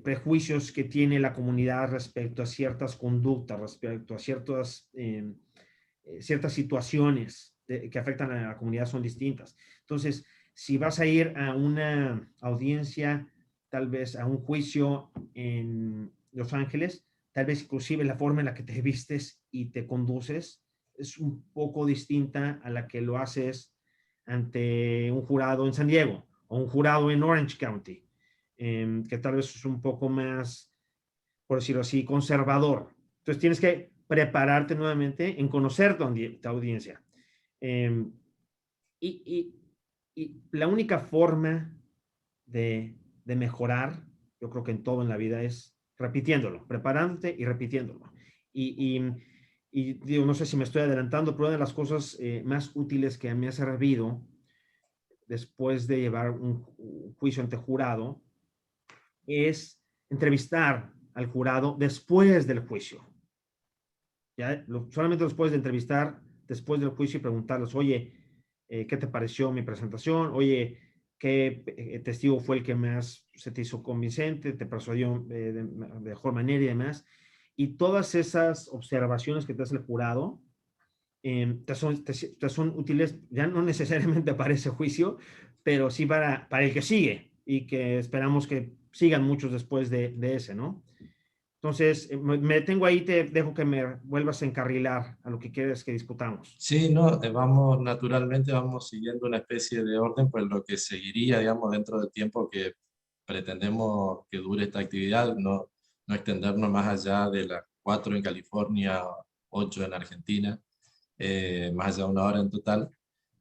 S2: prejuicios que tiene la comunidad respecto a ciertas conductas, respecto a ciertas situaciones que afectan a la comunidad son distintas. Entonces, si vas a ir a una audiencia, tal vez a un juicio en Los Ángeles, tal vez inclusive la forma en la que te vistes y te conduces es un poco distinta a la que lo haces ante un jurado en San Diego o un jurado en Orange County, que tal vez es un poco más, por decirlo así, conservador. Entonces tienes que prepararte nuevamente en conocer tu audiencia. Y la única forma de de mejorar, yo creo que en todo en la vida es repitiéndolo, preparándote y repitiéndolo. Y digo, no sé si me estoy adelantando, pero una de las cosas más útiles que a mí ha servido después de llevar un juicio ante jurado es entrevistar al jurado después del juicio. ¿Ya? Solamente los puedes entrevistar después del juicio y preguntarles, oye, ¿qué te pareció mi presentación? Oye, ¿qué testigo fue el que más se te hizo convincente? ¿Te persuadió de mejor manera y demás? Y todas esas observaciones que te hace el jurado te son útiles, ya no necesariamente para ese juicio, pero sí para el que sigue y que esperamos que sigan muchos después de ese, ¿no? Entonces, me detengo ahí, te dejo que me vuelvas a encarrilar a lo que quieres que discutamos.
S3: Sí, no, vamos, naturalmente vamos siguiendo una especie de orden, pues lo que seguiría, digamos, dentro del tiempo que pretendemos que dure esta actividad, no extendernos más allá de las 4 en California, 8 en Argentina, más allá de 1 hora en total.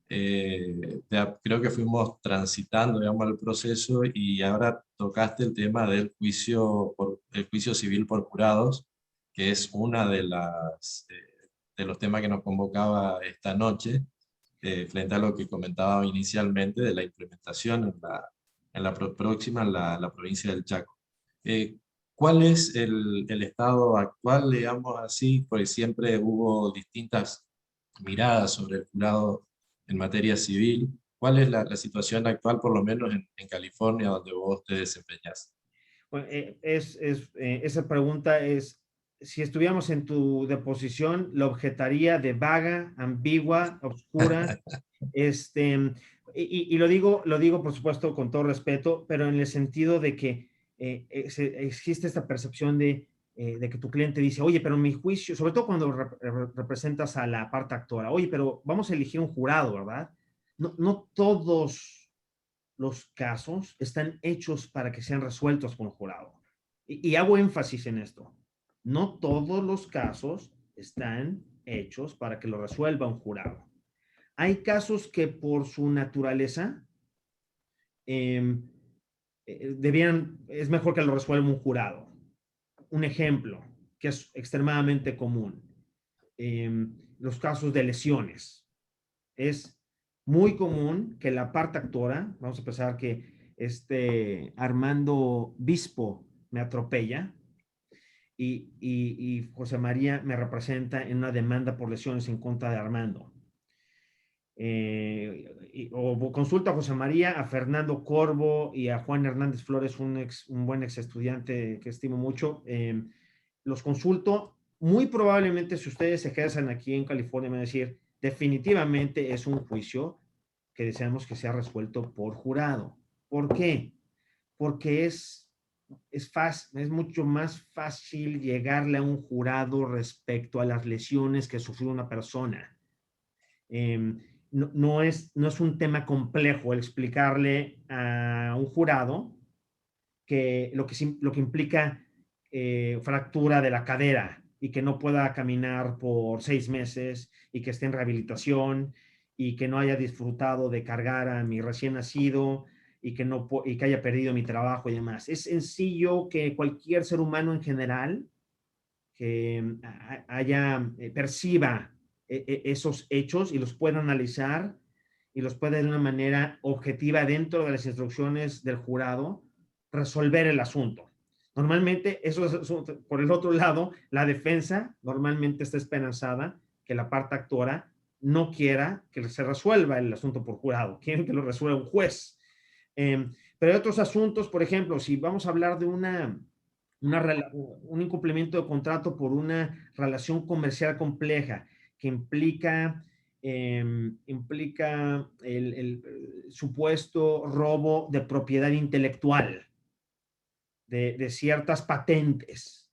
S3: Creo que fuimos transitando, digamos, el proceso y ahora tocaste el tema del el juicio civil por jurados, que es una de los temas que nos convocaba esta noche, frente a lo que comentaba inicialmente de la implementación en la próxima, en la provincia del Chaco. ¿Cuál es el estado actual, digamos así? Porque siempre hubo distintas miradas sobre el jurado en materia civil. ¿Cuál es la situación actual, por lo menos en California, donde vos te desempeñás?
S2: Bueno, esa pregunta es, si estuviéramos en tu deposición, lo objetaría de vaga, ambigua, oscura, y lo digo, por supuesto, con todo respeto, pero en el sentido de que existe esta percepción de que tu cliente dice, oye, pero en mi juicio, sobre todo cuando representas a la parte actora, oye, pero vamos a elegir un jurado, ¿verdad? No, no todos los casos están hechos para que sean resueltos por un jurado. Y hago énfasis en esto. No todos los casos están hechos para que lo resuelva un jurado. Hay casos que por su naturaleza es mejor que lo resuelva un jurado. Un ejemplo que es extremadamente común, los casos de lesiones. Es muy común que la parte actora, vamos a pensar que Armando Bispo me atropella y José María me representa en una demanda por lesiones en contra de Armando. O consulta a José María, a Fernando Corvo y a Juan Hernández Flores, un buen ex estudiante que estimo mucho. Los consulto. Muy probablemente, si ustedes se quedan aquí en California, me van a decir, definitivamente es un juicio que deseamos que sea resuelto por jurado. ¿Por qué? Porque es mucho más fácil llegarle a un jurado respecto a las lesiones que sufrió una persona. No es un tema complejo el explicarle a un jurado que lo que implica fractura de la cadera y que no pueda caminar por 6 meses y que esté en rehabilitación y que no haya disfrutado de cargar a mi recién nacido y que haya perdido mi trabajo y demás. Es sencillo que cualquier ser humano en general que perciba esos hechos y los pueda analizar y los pueda de una manera objetiva dentro de las instrucciones del jurado resolver el asunto. Normalmente, por el otro lado, la defensa normalmente está esperanzada que la parte actora no quiera que se resuelva el asunto por jurado, quieren que lo resuelva un juez. Pero hay otros asuntos, por ejemplo, si vamos a hablar de un incumplimiento de contrato por una relación comercial compleja que implica el supuesto robo de propiedad intelectual de ciertas patentes.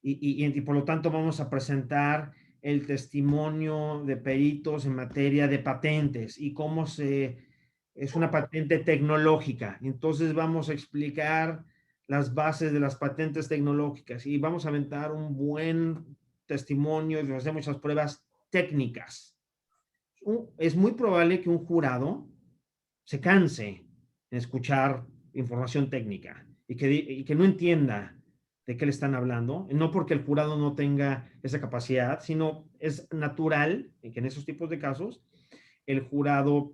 S2: Y por lo tanto vamos a presentar el testimonio de peritos en materia de patentes y cómo es una patente tecnológica. Entonces vamos a explicar las bases de las patentes tecnológicas y vamos a aventar un buen testimonio y hacer muchas pruebas técnicas. Es muy probable que un jurado se canse de escuchar información técnica y que no entienda de qué le están hablando, no porque el jurado no tenga esa capacidad, sino es natural que en esos tipos de casos el jurado,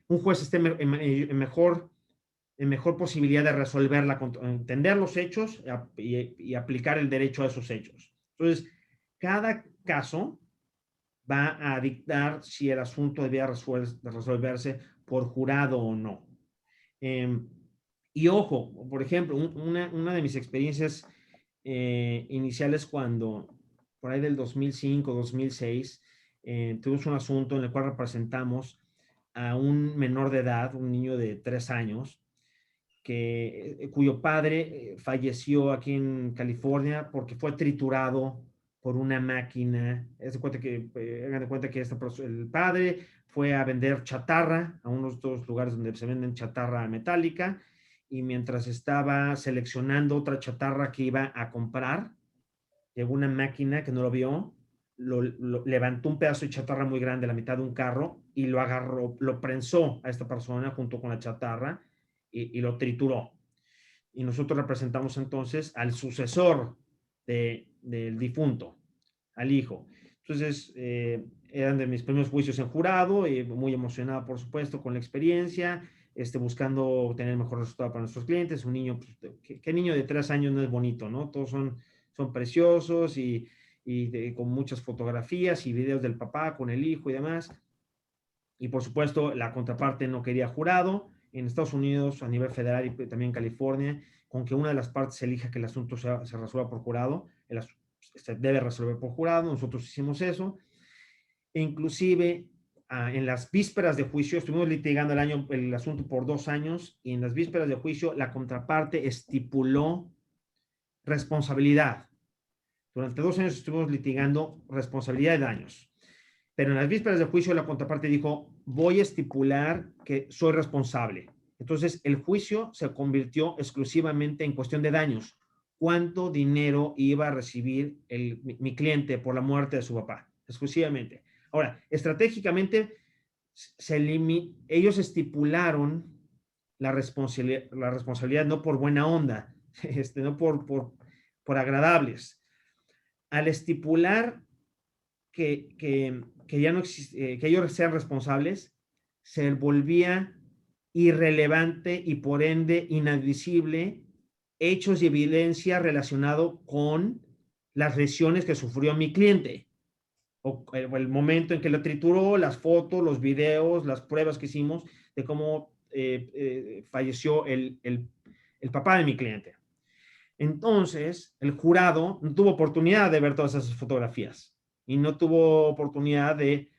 S2: un juez esté en mejor posibilidad de resolverla, entender los hechos y aplicar el derecho a esos hechos. Entonces, cada caso va a dictar si el asunto debía resolverse por jurado o no. Y ojo, por ejemplo, una de mis experiencias iniciales cuando, por ahí del 2005, 2006, tuvimos un asunto en el cual representamos a un menor de edad, un niño de 3 años, cuyo padre falleció aquí en California porque fue triturado por una máquina. Hagan de cuenta que el padre fue a vender chatarra a unos dos lugares donde se venden chatarra metálica, y mientras estaba seleccionando otra chatarra que iba a comprar, llegó una máquina que no lo vio, levantó un pedazo de chatarra muy grande, la mitad de un carro, y lo agarró, lo prensó a esta persona junto con la chatarra y lo trituró. Y nosotros representamos entonces al sucesor del difunto, al hijo. Entonces, eran de mis primeros juicios en jurado, y muy emocionado, por supuesto, con la experiencia, buscando tener el mejor resultado para nuestros clientes. Un niño, pues, ¿qué niño de 3 años no es bonito, no? Todos son preciosos y con muchas fotografías y videos del papá con el hijo y demás. Y por supuesto, la contraparte no quería jurado. En Estados Unidos, a nivel federal y también en California, con que una de las partes elija que el asunto se resuelva por jurado, se debe resolver por jurado. Nosotros hicimos eso. E inclusive, en las vísperas de juicio, estuvimos litigando el asunto por 2 años, y en las vísperas de juicio, la contraparte estipuló responsabilidad. Durante 2 años estuvimos litigando responsabilidad de daños. Pero en las vísperas de juicio, la contraparte dijo: voy a estipular que soy responsable. Entonces, el juicio se convirtió exclusivamente en cuestión de daños. ¿Cuánto dinero iba a recibir mi cliente por la muerte de su papá? Exclusivamente. Ahora, estratégicamente, ellos estipularon la responsabilidad no por buena onda, no por agradables. Al estipular que ya no existe, que ellos sean responsables, se volvía irrelevante y por ende inadmisible hechos y evidencia relacionado con las lesiones que sufrió mi cliente, o el momento en que lo trituró, las fotos, los videos, las pruebas que hicimos de cómo falleció el papá de mi cliente. Entonces, el jurado no tuvo oportunidad de ver todas esas fotografías y no tuvo oportunidad de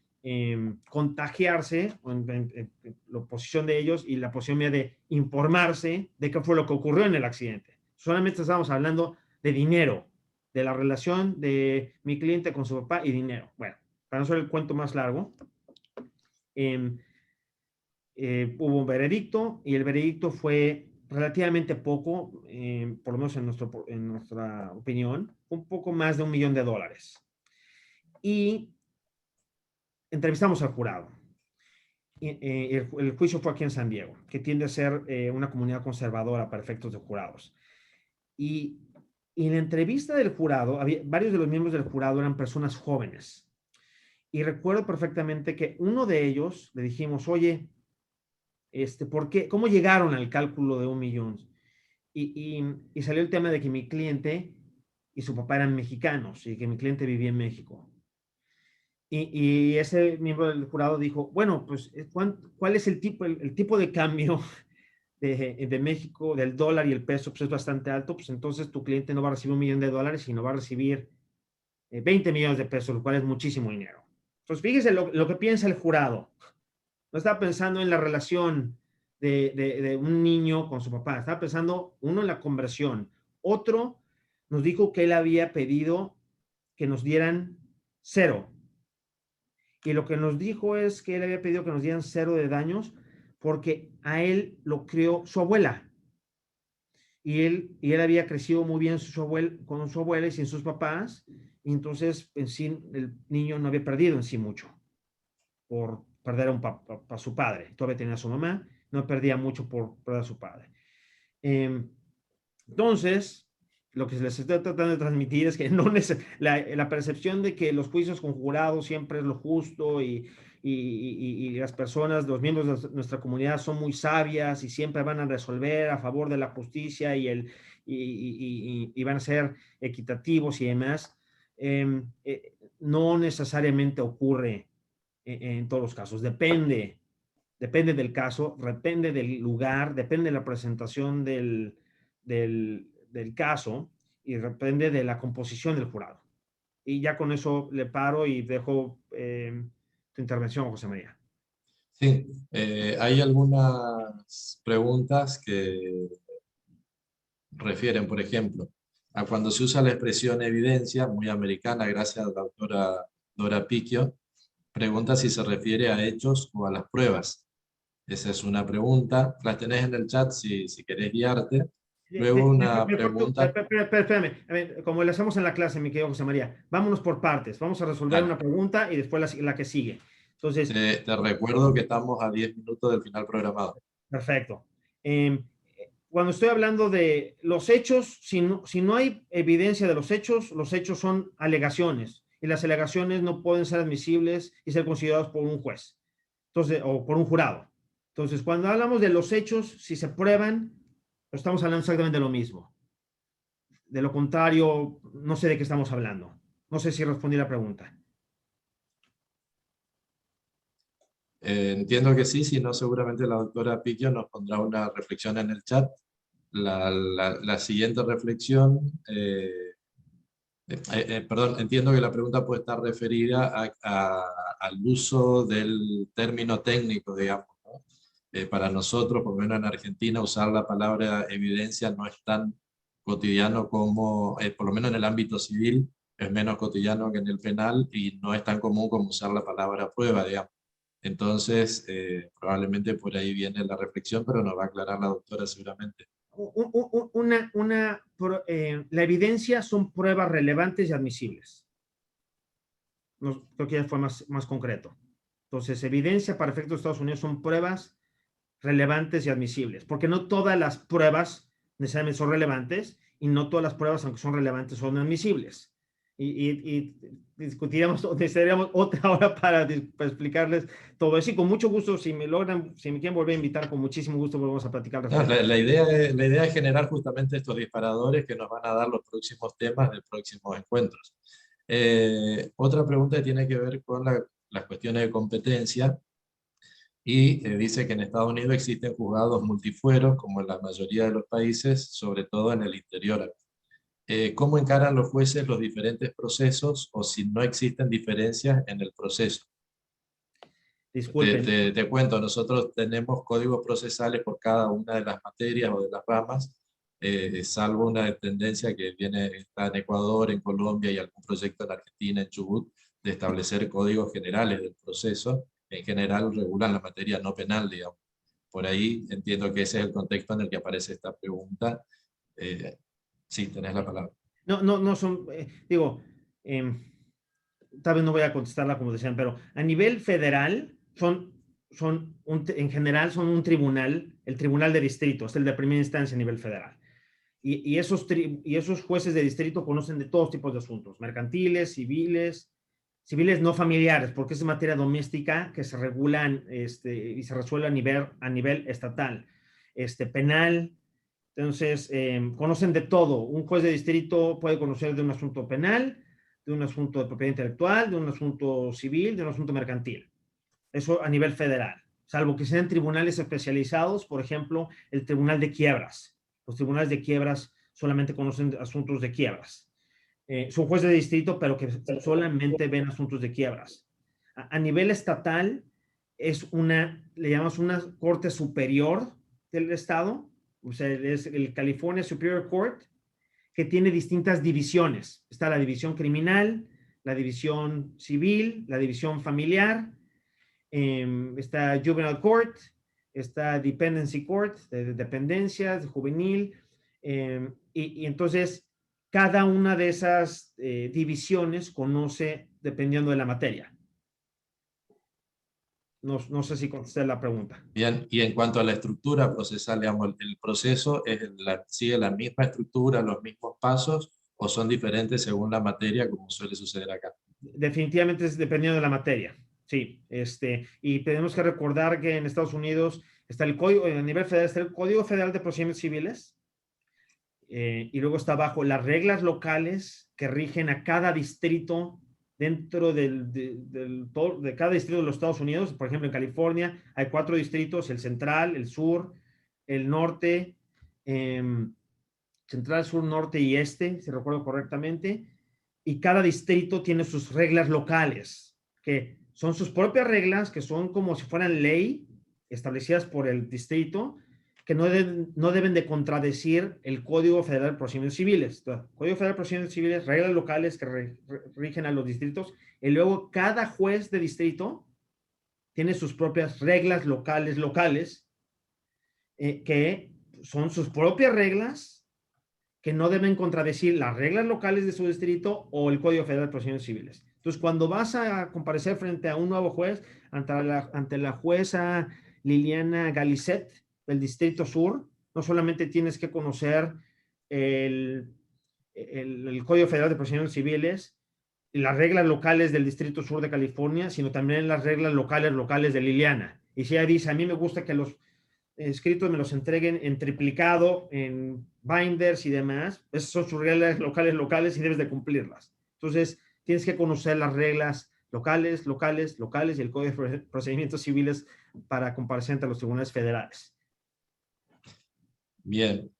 S2: contagiarse en la posición de ellos y la posición mía de informarse de qué fue lo que ocurrió en el accidente. Solamente estábamos hablando de dinero, de la relación de mi cliente con su papá y dinero. Bueno, para no hacer el cuento más largo, hubo un veredicto, y el veredicto fue relativamente poco, por lo menos en nuestra opinión, un poco más de $1 millón. Y entrevistamos al jurado. El juicio fue aquí en San Diego, que tiende a ser una comunidad conservadora para efectos de jurados. Y en la entrevista del jurado, varios de los miembros del jurado eran personas jóvenes. Y recuerdo perfectamente que uno de ellos le dijimos: oye, ¿por qué? ¿Cómo llegaron al cálculo de $1 millón? Y salió el tema de que mi cliente y su papá eran mexicanos y que mi cliente vivía en México. Y ese miembro del jurado dijo: bueno, pues, ¿cuál es el tipo de cambio de México, del dólar y el peso? Pues es bastante alto. Pues entonces tu cliente no va a recibir $1 millón, sino va a recibir 20 millones de pesos, lo cual es muchísimo dinero. Entonces, fíjese lo que piensa el jurado. No estaba pensando en la relación de un niño con su papá. Estaba pensando, uno, en la conversión. Otro nos dijo que él había pedido que nos dieran 0. Y lo que nos dijo es que él había pedido que nos dieran 0 de daños porque a él lo crió su abuela. Y él había crecido muy bien con su abuela y sin sus papás. Y entonces, en sí, el niño no había perdido en sí mucho por perder a su padre. Todavía tenía a su mamá, no perdía mucho por perder a su padre. Entonces, lo que les estoy tratando de transmitir es que no la percepción de que los juicios con jurados siempre es lo justo y las personas, los miembros de nuestra comunidad son muy sabias y siempre van a resolver a favor de la justicia y van a ser equitativos y demás, no necesariamente ocurre en todos los casos. Depende del caso, depende del lugar, depende de la presentación del caso y depende de la composición del jurado. Y ya con eso le paro y dejo tu intervención, José María.
S3: Sí, hay algunas preguntas que refieren, por ejemplo, a cuando se usa la expresión evidencia, muy americana, gracias a la doctora Dora Picchio, pregunta si se refiere a hechos o a las pruebas. Esa es una pregunta. La tenés en el chat si querés guiarte. Luego una pregunta.
S2: Espérame, a ver, como le hacemos en la clase, mi querido José María, vámonos por partes. Vamos a resolver una pregunta y después la que sigue. Entonces,
S3: te recuerdo que estamos a 10 minutos del final programado.
S2: Perfecto. Cuando estoy hablando de los hechos, si no hay evidencia de los hechos son alegaciones y las alegaciones no pueden ser admisibles y ser considerados por un juez, entonces, o por un jurado. Entonces, cuando hablamos de los hechos, si se prueban, estamos hablando exactamente de lo mismo. De lo contrario, no sé de qué estamos hablando. No sé si respondí la pregunta.
S3: Entiendo que sí, si no, seguramente la doctora Picchio nos pondrá una reflexión en el chat. La siguiente reflexión, perdón, entiendo que la pregunta puede estar referida al uso del término técnico, digamos, ¿no? Para nosotros, por lo menos en Argentina, usar la palabra evidencia no es tan cotidiano como, por lo menos en el ámbito civil, es menos cotidiano que en el penal y no es tan común como usar la palabra prueba, digamos. Entonces, probablemente por ahí viene la reflexión, pero nos va a aclarar la doctora seguramente.
S2: La evidencia son pruebas relevantes y admisibles. Creo que ya fue más concreto. Entonces, evidencia para efectos de Estados Unidos son pruebas relevantes y admisibles, porque no todas las pruebas necesariamente son relevantes y no todas las pruebas, aunque son relevantes, son admisibles. Y necesitaríamos otra hora para explicarles todo eso. Y con mucho gusto, si me quieren volver a invitar, con muchísimo gusto volvemos a platicar.
S3: No, la idea es generar justamente estos disparadores que nos van a dar los próximos temas de próximos encuentros. Otra pregunta tiene que ver con las cuestiones de competencia y dice que en Estados Unidos existen juzgados multifueros, como en la mayoría de los países, sobre todo en el interior. ¿Cómo encaran los jueces los diferentes procesos o si no existen diferencias en el proceso?
S2: Disculpen.
S3: Te cuento, nosotros tenemos códigos procesales por cada una de las materias o de las ramas, salvo una tendencia que está en Ecuador, en Colombia y algún proyecto en Argentina, en Chubut, de establecer códigos generales del proceso. En general regulan la materia no penal, digamos. Por ahí entiendo que ese es el contexto en el que aparece esta pregunta. Sí, tenés la palabra.
S2: No son, tal vez no voy a contestarla como decían, pero a nivel federal en general son un tribunal, el tribunal de distrito, es el de primera instancia a nivel federal. Y esos jueces de distrito conocen de todos tipos de asuntos, mercantiles, civiles no familiares, porque es materia doméstica que se regulan y se resuelve a nivel estatal, penal. Entonces, conocen de todo. Un juez de distrito puede conocer de un asunto penal, de un asunto de propiedad intelectual, de un asunto civil, de un asunto mercantil. Eso a nivel federal, salvo que sean tribunales especializados, por ejemplo, el Tribunal de Quiebras. Los tribunales de quiebras solamente conocen asuntos de quiebras. Son jueces de distrito, pero que solamente ven asuntos de quiebras. A nivel estatal, le llamamos una corte superior del estado, o sea, es el California Superior Court, que tiene distintas divisiones. Está la división criminal, la división civil, la división familiar, está Juvenile Court, está Dependency Court, de dependencias, de juvenil, y entonces cada una de esas divisiones conoce dependiendo de la materia. No sé si contesté la pregunta.
S3: Bien, y en cuanto a la estructura procesal, digamos, ¿el proceso sigue la misma estructura, los mismos pasos, o son diferentes según la materia, como suele suceder acá?
S2: Definitivamente es dependiendo de la materia. Sí, y tenemos que recordar que en Estados Unidos está el código, a nivel federal está el Código Federal de Procedimientos Civiles, y luego está abajo las reglas locales que rigen a cada distrito dentro de cada distrito de los Estados Unidos. Por ejemplo, en California hay 4 distritos: el central, el sur, el norte, central, sur, norte y este, si recuerdo correctamente. Y cada distrito tiene sus reglas locales, que son sus propias reglas, que son como si fueran ley establecidas por el distrito, que no deben de contradecir el Código Federal de Procedimientos Civiles. Entonces, Código Federal de Procedimientos Civiles, reglas locales que rigen a los distritos, y luego cada juez de distrito tiene sus propias reglas locales, que son sus propias reglas, que no deben contradecir las reglas locales de su distrito o el Código Federal de Procedimientos Civiles. Entonces, cuando vas a comparecer frente a un nuevo juez, ante la jueza Liliana Galicet del Distrito Sur, no solamente tienes que conocer el Código Federal de Procedimientos Civiles y las reglas locales del Distrito Sur de California, sino también las reglas locales de Liliana. Y si ella dice, a mí me gusta que los escritos me los entreguen en triplicado, en binders y demás, esas son sus reglas locales y debes de cumplirlas. Entonces, tienes que conocer las reglas locales y el Código de Procedimientos Civiles para comparecer ante los tribunales federales.
S3: Bien,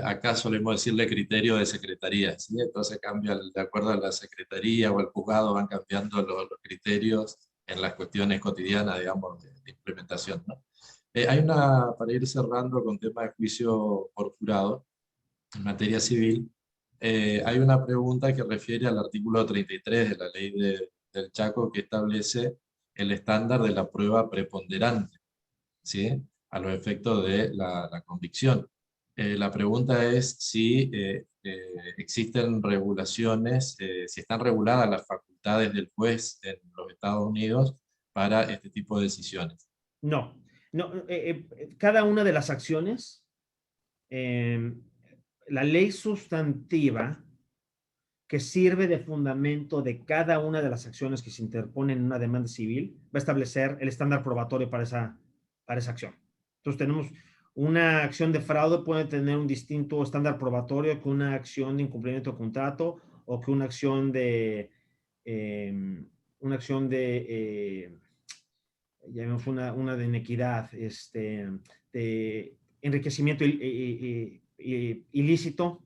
S3: acá solemos decirle criterio de secretaría, ¿sí? Entonces cambia, de acuerdo a la secretaría o al juzgado, van cambiando los criterios en las cuestiones cotidianas, digamos, de implementación, ¿no? Hay para ir cerrando con tema de juicio por jurado, en materia civil, hay una pregunta que refiere al artículo 33 de la ley del Chaco, que establece el estándar de la prueba preponderante, ¿sí?, a los efectos de la convicción. La pregunta es si existen regulaciones, si están reguladas las facultades del juez en los Estados Unidos para este tipo de decisiones.
S2: No. Cada una de las acciones, la ley sustantiva que sirve de fundamento de cada una de las acciones que se interponen en una demanda civil, va a establecer el estándar probatorio para esa acción. Entonces tenemos una acción de fraude, puede tener un distinto estándar probatorio que una acción de incumplimiento de contrato, o que una acción de llamemos una de inequidad, de enriquecimiento ilícito.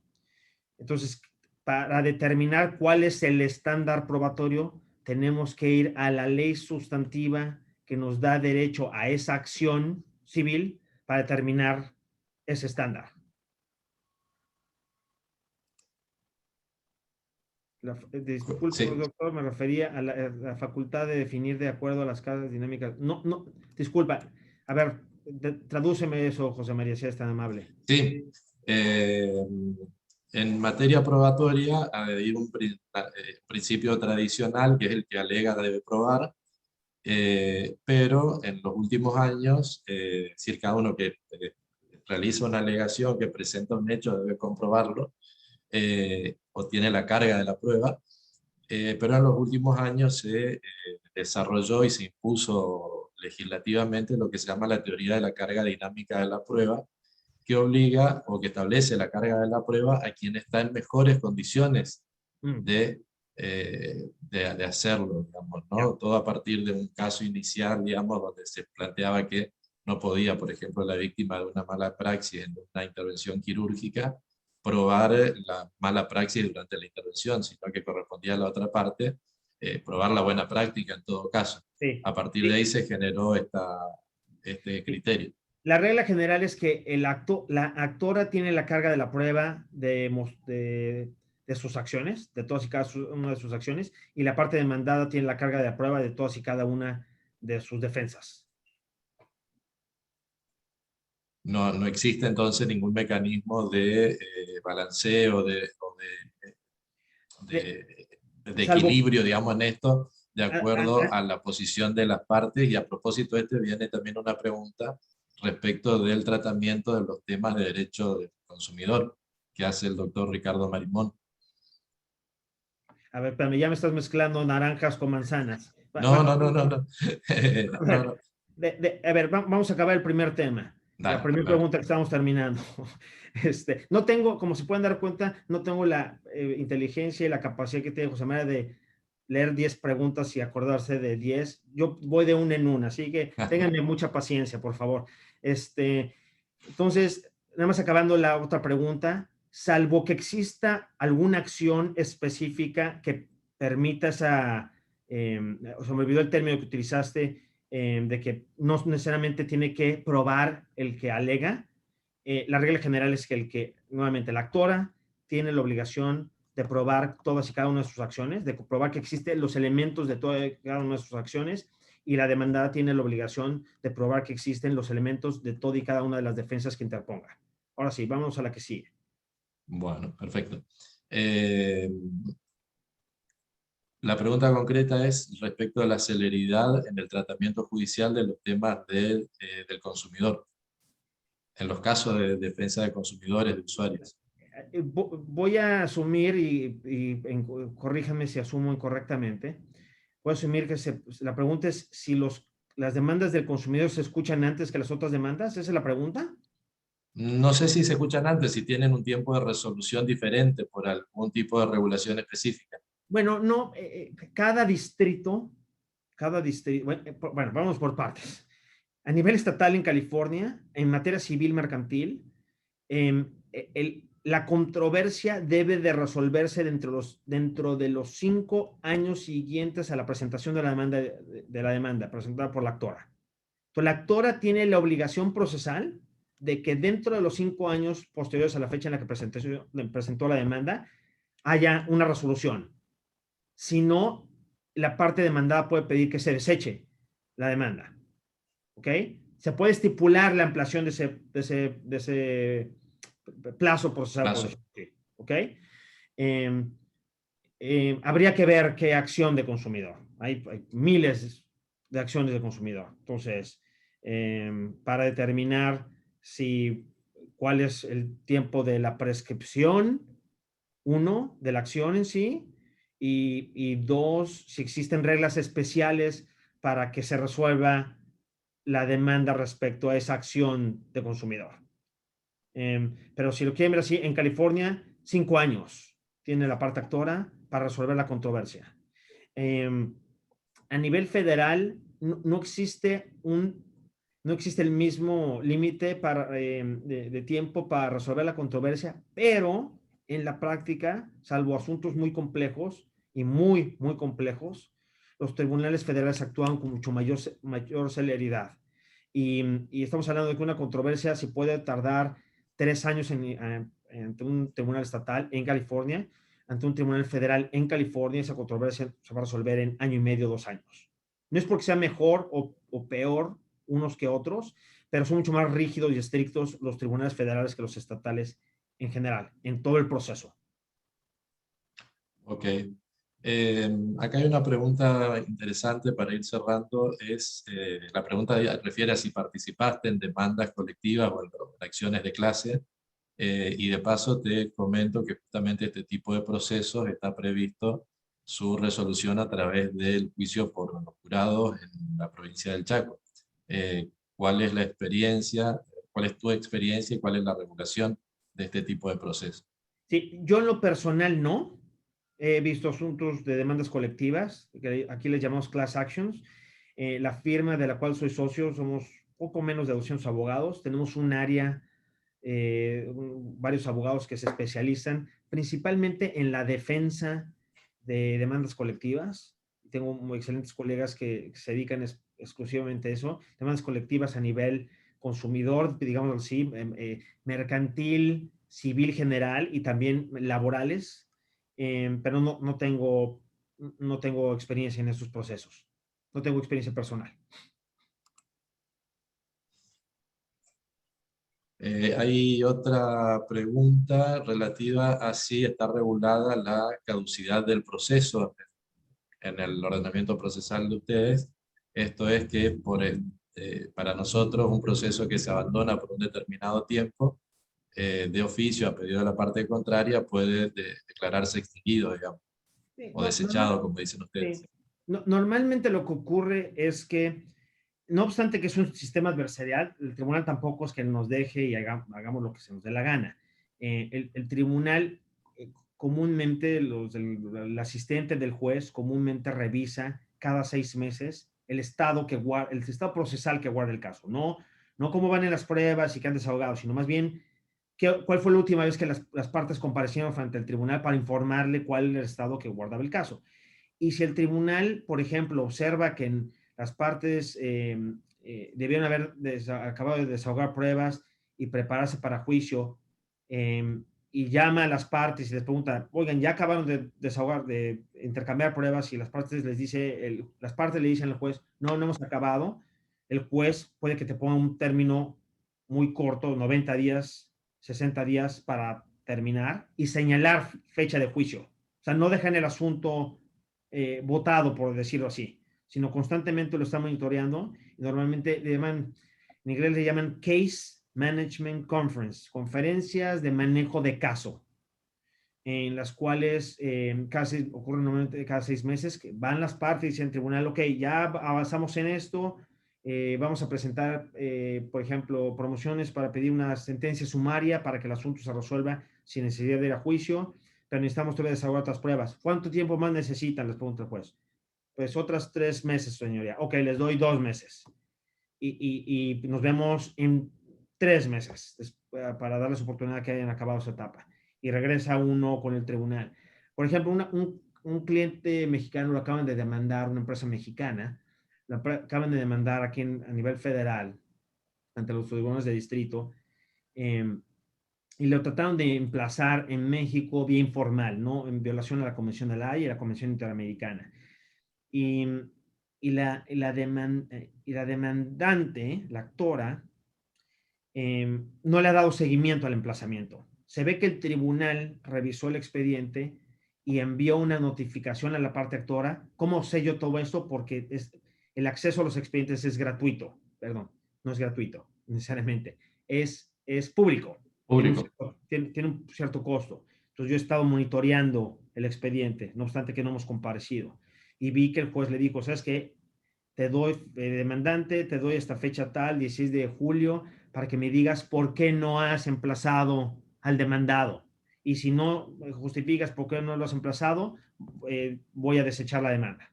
S2: Entonces, para determinar cuál es el estándar probatorio, tenemos que ir a la ley sustantiva que nos da derecho a esa acción civil para determinar ese estándar. Disculpe, sí, doctor, me refería a la facultad de definir de acuerdo a las cargas dinámicas. No, disculpa. A ver, tradúceme eso, José María, si es tan amable.
S3: Sí. En materia probatoria hay un principio tradicional, que es el que alega debe probar, pero en los últimos años, si cada uno que realiza una alegación, que presenta un hecho, debe comprobarlo, o tiene la carga de la prueba, pero en los últimos años se desarrolló y se impuso legislativamente lo que se llama la teoría de la carga dinámica de la prueba, que obliga o que establece la carga de la prueba a quien está en mejores condiciones de hacerlo, digamos, ¿no? Todo a partir de un caso inicial, digamos, donde se planteaba que no podía, por ejemplo, la víctima de una mala praxis en una intervención quirúrgica probar la mala praxis durante la intervención, sino que correspondía a la otra parte probar la buena práctica en todo caso. Sí. A partir de ahí se generó este criterio.
S2: La regla general es que la actora tiene la carga de la prueba de sus acciones, de todas y cada una de sus acciones, y la parte demandada tiene la carga de la prueba de todas y cada una de sus defensas.
S3: No existe entonces ningún mecanismo de balanceo, de equilibrio, digamos, en esto, de acuerdo a la posición de las partes, y a propósito viene también una pregunta respecto del tratamiento de los temas de derecho del consumidor que hace el doctor Ricardo Marimón.
S2: A ver, pero ya me estás mezclando naranjas con manzanas.
S3: No.
S2: A ver, vamos a acabar el primer tema. La
S3: Dale,
S2: primera
S3: dale.
S2: pregunta que estamos terminando. No tengo, como se pueden dar cuenta, no tengo la inteligencia y la capacidad que tiene José María de leer 10 preguntas y acordarse de 10. Yo voy de una en una, así que ténganme mucha paciencia, por favor. Entonces, nada más acabando la otra pregunta, salvo que exista alguna acción específica que permita esa, se me olvidó el término que utilizaste, de que no necesariamente tiene que probar el que alega. La regla general es que nuevamente, la actora tiene la obligación de probar todas y cada una de sus acciones, de probar que existen los elementos de todas y cada una de sus acciones, y la demandada tiene la obligación de probar que existen los elementos de toda y cada una de las defensas que interponga. Ahora sí, vamos a la que sigue.
S3: Bueno, perfecto. La pregunta concreta es respecto a la celeridad en el tratamiento judicial de los temas del consumidor, en los casos de defensa de consumidores, de usuarios.
S2: Voy a asumir, corríjame si asumo incorrectamente, voy a asumir que la pregunta es si las demandas del consumidor se escuchan antes que las otras demandas. ¿Esa es la pregunta?
S3: No sé si se escuchan antes, si tienen un tiempo de resolución diferente por algún tipo de regulación específica.
S2: Bueno, no, cada distrito, bueno, vamos por partes. A nivel estatal en California, en materia civil mercantil, la controversia debe de resolverse dentro de los 5 años siguientes a la presentación de la demanda presentada por la actora. Entonces, la actora tiene la obligación procesal de que dentro de los 5 años posteriores a la fecha en la que presentó la demanda, haya una resolución. Si no, la parte demandada puede pedir que se deseche la demanda. ¿Ok? Se puede estipular la ampliación de ese plazo procesal.
S3: Plazo.
S2: ¿Ok? Habría que ver qué acción de consumidor. Hay miles de acciones de consumidor. Entonces, para determinar cuál es el tiempo de la prescripción, uno, de la acción en sí, y dos, si existen reglas especiales para que se resuelva la demanda respecto a esa acción de consumidor. Pero si lo quieren ver así, en California, 5 años tiene la parte actora para resolver la controversia. A nivel federal, no existe el mismo límite de tiempo para resolver la controversia, pero en la práctica, salvo asuntos muy complejos y muy, muy complejos, los tribunales federales actúan con mucho mayor celeridad. Y estamos hablando de que una controversia se puede tardar 3 años ante un tribunal estatal en California, ante un tribunal federal en California. Esa controversia se va a resolver en 1 año y medio, 2 años. No es porque sea mejor o peor unos que otros, pero son mucho más rígidos y estrictos los tribunales federales que los estatales en general, en todo el proceso.
S3: Ok. Acá hay una pregunta interesante para ir cerrando. La pregunta refiere a si participaste en demandas colectivas o en acciones de clase. Y de paso te comento que justamente este tipo de procesos está previsto su resolución a través del juicio por los jurados en la provincia del Chaco. ¿Cuál es la experiencia? ¿Cuál es tu experiencia y cuál es la regulación de este tipo de procesos?
S2: Sí, yo en lo personal no. He visto asuntos de demandas colectivas, que aquí les llamamos class actions. La firma de la cual soy socio, somos poco menos de 200 abogados. Tenemos un área, varios abogados que se especializan principalmente en la defensa de demandas colectivas. Tengo muy excelentes colegas que se dedican exclusivamente a eso, demandas colectivas a nivel consumidor, digamos así, mercantil, civil general y también laborales, pero no tengo experiencia en esos procesos, no tengo experiencia personal.
S3: Hay otra pregunta relativa a si está regulada la caducidad del proceso en el ordenamiento procesal de ustedes. Esto es que para nosotros un proceso que se abandona por un determinado tiempo, de oficio a pedido de la parte contraria, puede declararse extinguido, digamos,
S2: Sí,
S3: o desechado, como dicen
S2: sí.
S3: ustedes.
S2: Normalmente lo que ocurre es que, no obstante que es un sistema adversarial, el tribunal tampoco es que nos deje y hagamos lo que se nos dé la gana. El tribunal, comúnmente, el asistente del juez comúnmente revisa cada 6 meses el estado procesal que guarda el caso. No cómo van en las pruebas y que han desahogado, sino más bien cuál fue la última vez que las partes comparecieron frente al tribunal para informarle cuál era el estado que guardaba el caso. Y si el tribunal, por ejemplo, observa que las partes debieron haber acabado de desahogar pruebas y prepararse para juicio, y llama a las partes y les pregunta, oigan, ya acabaron de desahogar, de intercambiar pruebas, y las partes le dicen al juez, no hemos acabado, el juez puede que te ponga un término muy corto, 90 días, 60 días para terminar y señalar fecha de juicio. O sea, no dejan el asunto votado, por decirlo así, sino constantemente lo están monitoreando. Y normalmente en inglés le llaman Case Management Conference, conferencias de manejo de caso, en las cuales ocurren normalmente cada 6 meses, que van las partes y dicen al tribunal, ok, ya avanzamos en esto, vamos a presentar, por ejemplo, promociones para pedir una sentencia sumaria para que el asunto se resuelva sin necesidad de ir a juicio, pero necesitamos todavía desahogar otras pruebas. ¿Cuánto tiempo más necesitan? Les pregunta el juez. Pues otras 3 meses, señoría. Ok, les doy 2 meses. Y nos vemos en 3 meses para darles oportunidad que hayan acabado esa etapa. Y regresa uno con el tribunal. Por ejemplo, un cliente mexicano lo acaban de demandar, una empresa mexicana, lo acaban de demandar aquí a nivel federal ante los tribunales de distrito, y lo trataron de emplazar en México vía informal, ¿no? En violación a la Convención de la Haya y la Convención Interamericana. Y, la demandante, la actora, no le ha dado seguimiento al emplazamiento. Se ve que el tribunal revisó el expediente y envió una notificación a la parte actora. ¿Cómo sé yo todo esto? Porque el acceso a los expedientes es gratuito. Perdón, no es gratuito necesariamente. Es público.
S3: Público.
S2: Tiene un cierto costo. Entonces yo he estado monitoreando el expediente, no obstante que no hemos comparecido. Y vi que el juez le dijo, ¿sabes qué? Te doy, demandante, te doy esta fecha tal, 16 de julio, para que me digas por qué no has emplazado al demandado. Y si no justificas por qué no lo has emplazado, voy a desechar la demanda.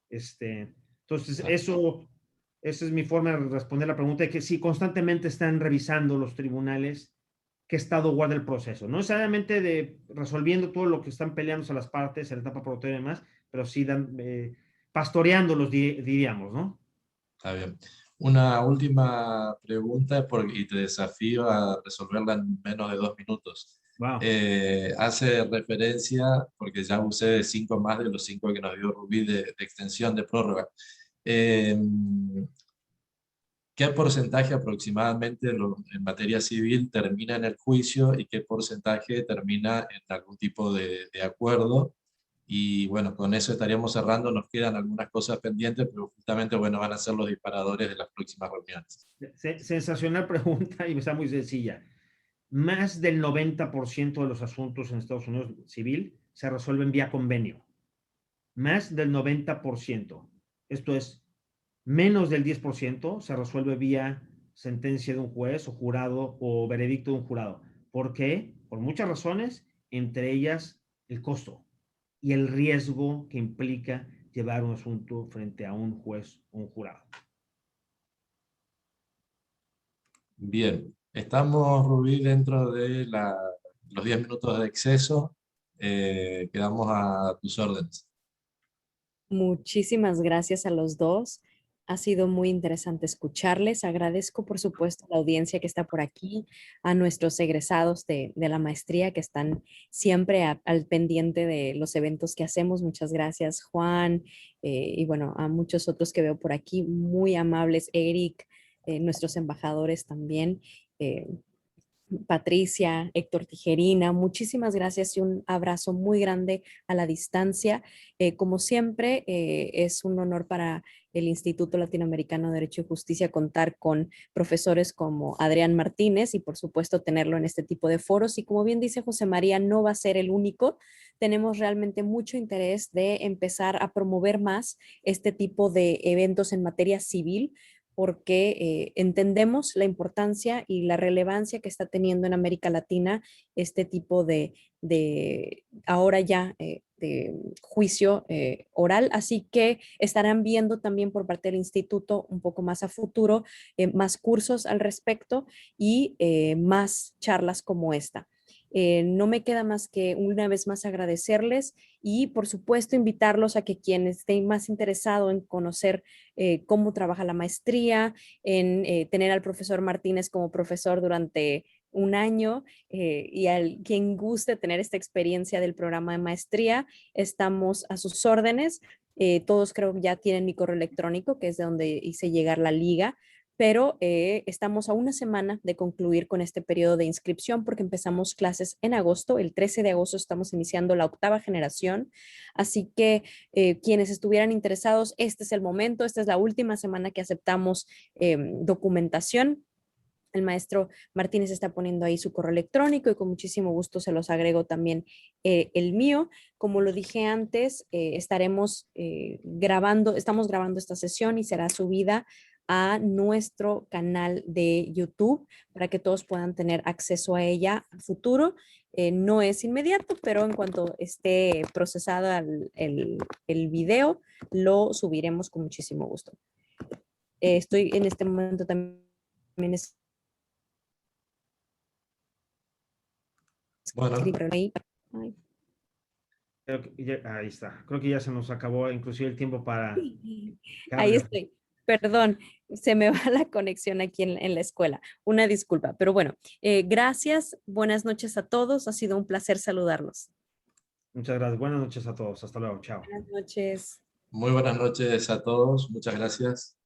S2: Entonces, esa es mi forma de responder la pregunta, de que sí, constantemente están revisando los tribunales qué estado guarda el proceso. No necesariamente de resolviendo todo lo que están peleándose a las partes, en la etapa probatoria y demás, pero sí pastoreándolos, diríamos, ¿no?
S3: Está bien. Una última pregunta y te desafío a resolverla en menos de 2 minutos.
S2: Wow.
S3: Hace referencia, porque ya usé 5 más de los 5 que nos dio Rubí de extensión de prórroga. ¿Qué porcentaje aproximadamente en materia civil termina en el juicio y qué porcentaje termina en algún tipo de acuerdo? Y bueno, con eso estaríamos cerrando. Nos quedan algunas cosas pendientes, pero justamente, bueno, van a ser los disparadores de las próximas reuniones.
S2: Sensacional pregunta y está muy sencilla. Más del 90% de los asuntos en Estados Unidos civil se resuelven vía convenio. Más del 90%. Esto es, menos del 10% se resuelve vía sentencia de un juez o jurado o veredicto de un jurado. ¿Por qué? Por muchas razones, entre ellas el costo y el riesgo que implica llevar un asunto frente a un juez o un jurado.
S3: Bien, estamos, Rubí, dentro de los 10 minutos de exceso. Quedamos a tus órdenes.
S1: Muchísimas gracias a los dos. Ha sido muy interesante escucharles. Agradezco, por supuesto, a la audiencia que está por aquí, a nuestros egresados de la maestría que están siempre al pendiente de los eventos que hacemos. Muchas gracias, Juan, y bueno, a muchos otros que veo por aquí, muy amables, Eric, nuestros embajadores también. Patricia, Héctor Tijerina, muchísimas gracias y un abrazo muy grande a la distancia. Como siempre, es un honor para el Instituto Latinoamericano de Derecho y Justicia contar con profesores como Adrián Martínez y por supuesto tenerlo en este tipo de foros. Y como bien dice José María, no va a ser el único. Tenemos realmente mucho interés de empezar a promover más este tipo de eventos en materia civil, porque entendemos la importancia y la relevancia que está teniendo en América Latina este tipo de ahora ya de juicio oral. Así que estarán viendo también por parte del instituto un poco más a futuro más cursos al respecto y más charlas como esta. No me queda más que una vez más agradecerles y por supuesto invitarlos a que quienes estén más interesados en conocer cómo trabaja la maestría, en tener al profesor Martínez como profesor durante un año y al quien guste tener esta experiencia del programa de maestría, estamos a sus órdenes. Todos creo que ya tienen mi correo electrónico, que es de donde hice llegar la liga, pero estamos a una semana de concluir con este periodo de inscripción porque empezamos clases en agosto. El 13 de agosto estamos iniciando la 8ª generación, así que quienes estuvieran interesados, este es el momento, esta es la última semana que aceptamos documentación. El maestro Martínez está poniendo ahí su correo electrónico y con muchísimo gusto se los agrego también el mío. Como lo dije antes, estamos grabando esta sesión y será subida a nuestro canal de YouTube para que todos puedan tener acceso a ella a futuro. No es inmediato, pero en cuanto esté procesado el video, lo subiremos con muchísimo gusto. Estoy en este momento también
S3: Bueno,
S1: ahí.
S2: Ahí está. Creo que ya se nos acabó inclusive el tiempo para
S1: Ahí
S2: Carlos.
S1: estoy. Perdón, se me va la conexión aquí en la escuela. Una disculpa, pero bueno, gracias. Buenas noches a todos. Ha sido un placer saludarlos.
S2: Muchas gracias. Buenas noches a todos. Hasta luego. Chao.
S1: Buenas noches.
S3: muy buenas noches a todos. Muchas gracias.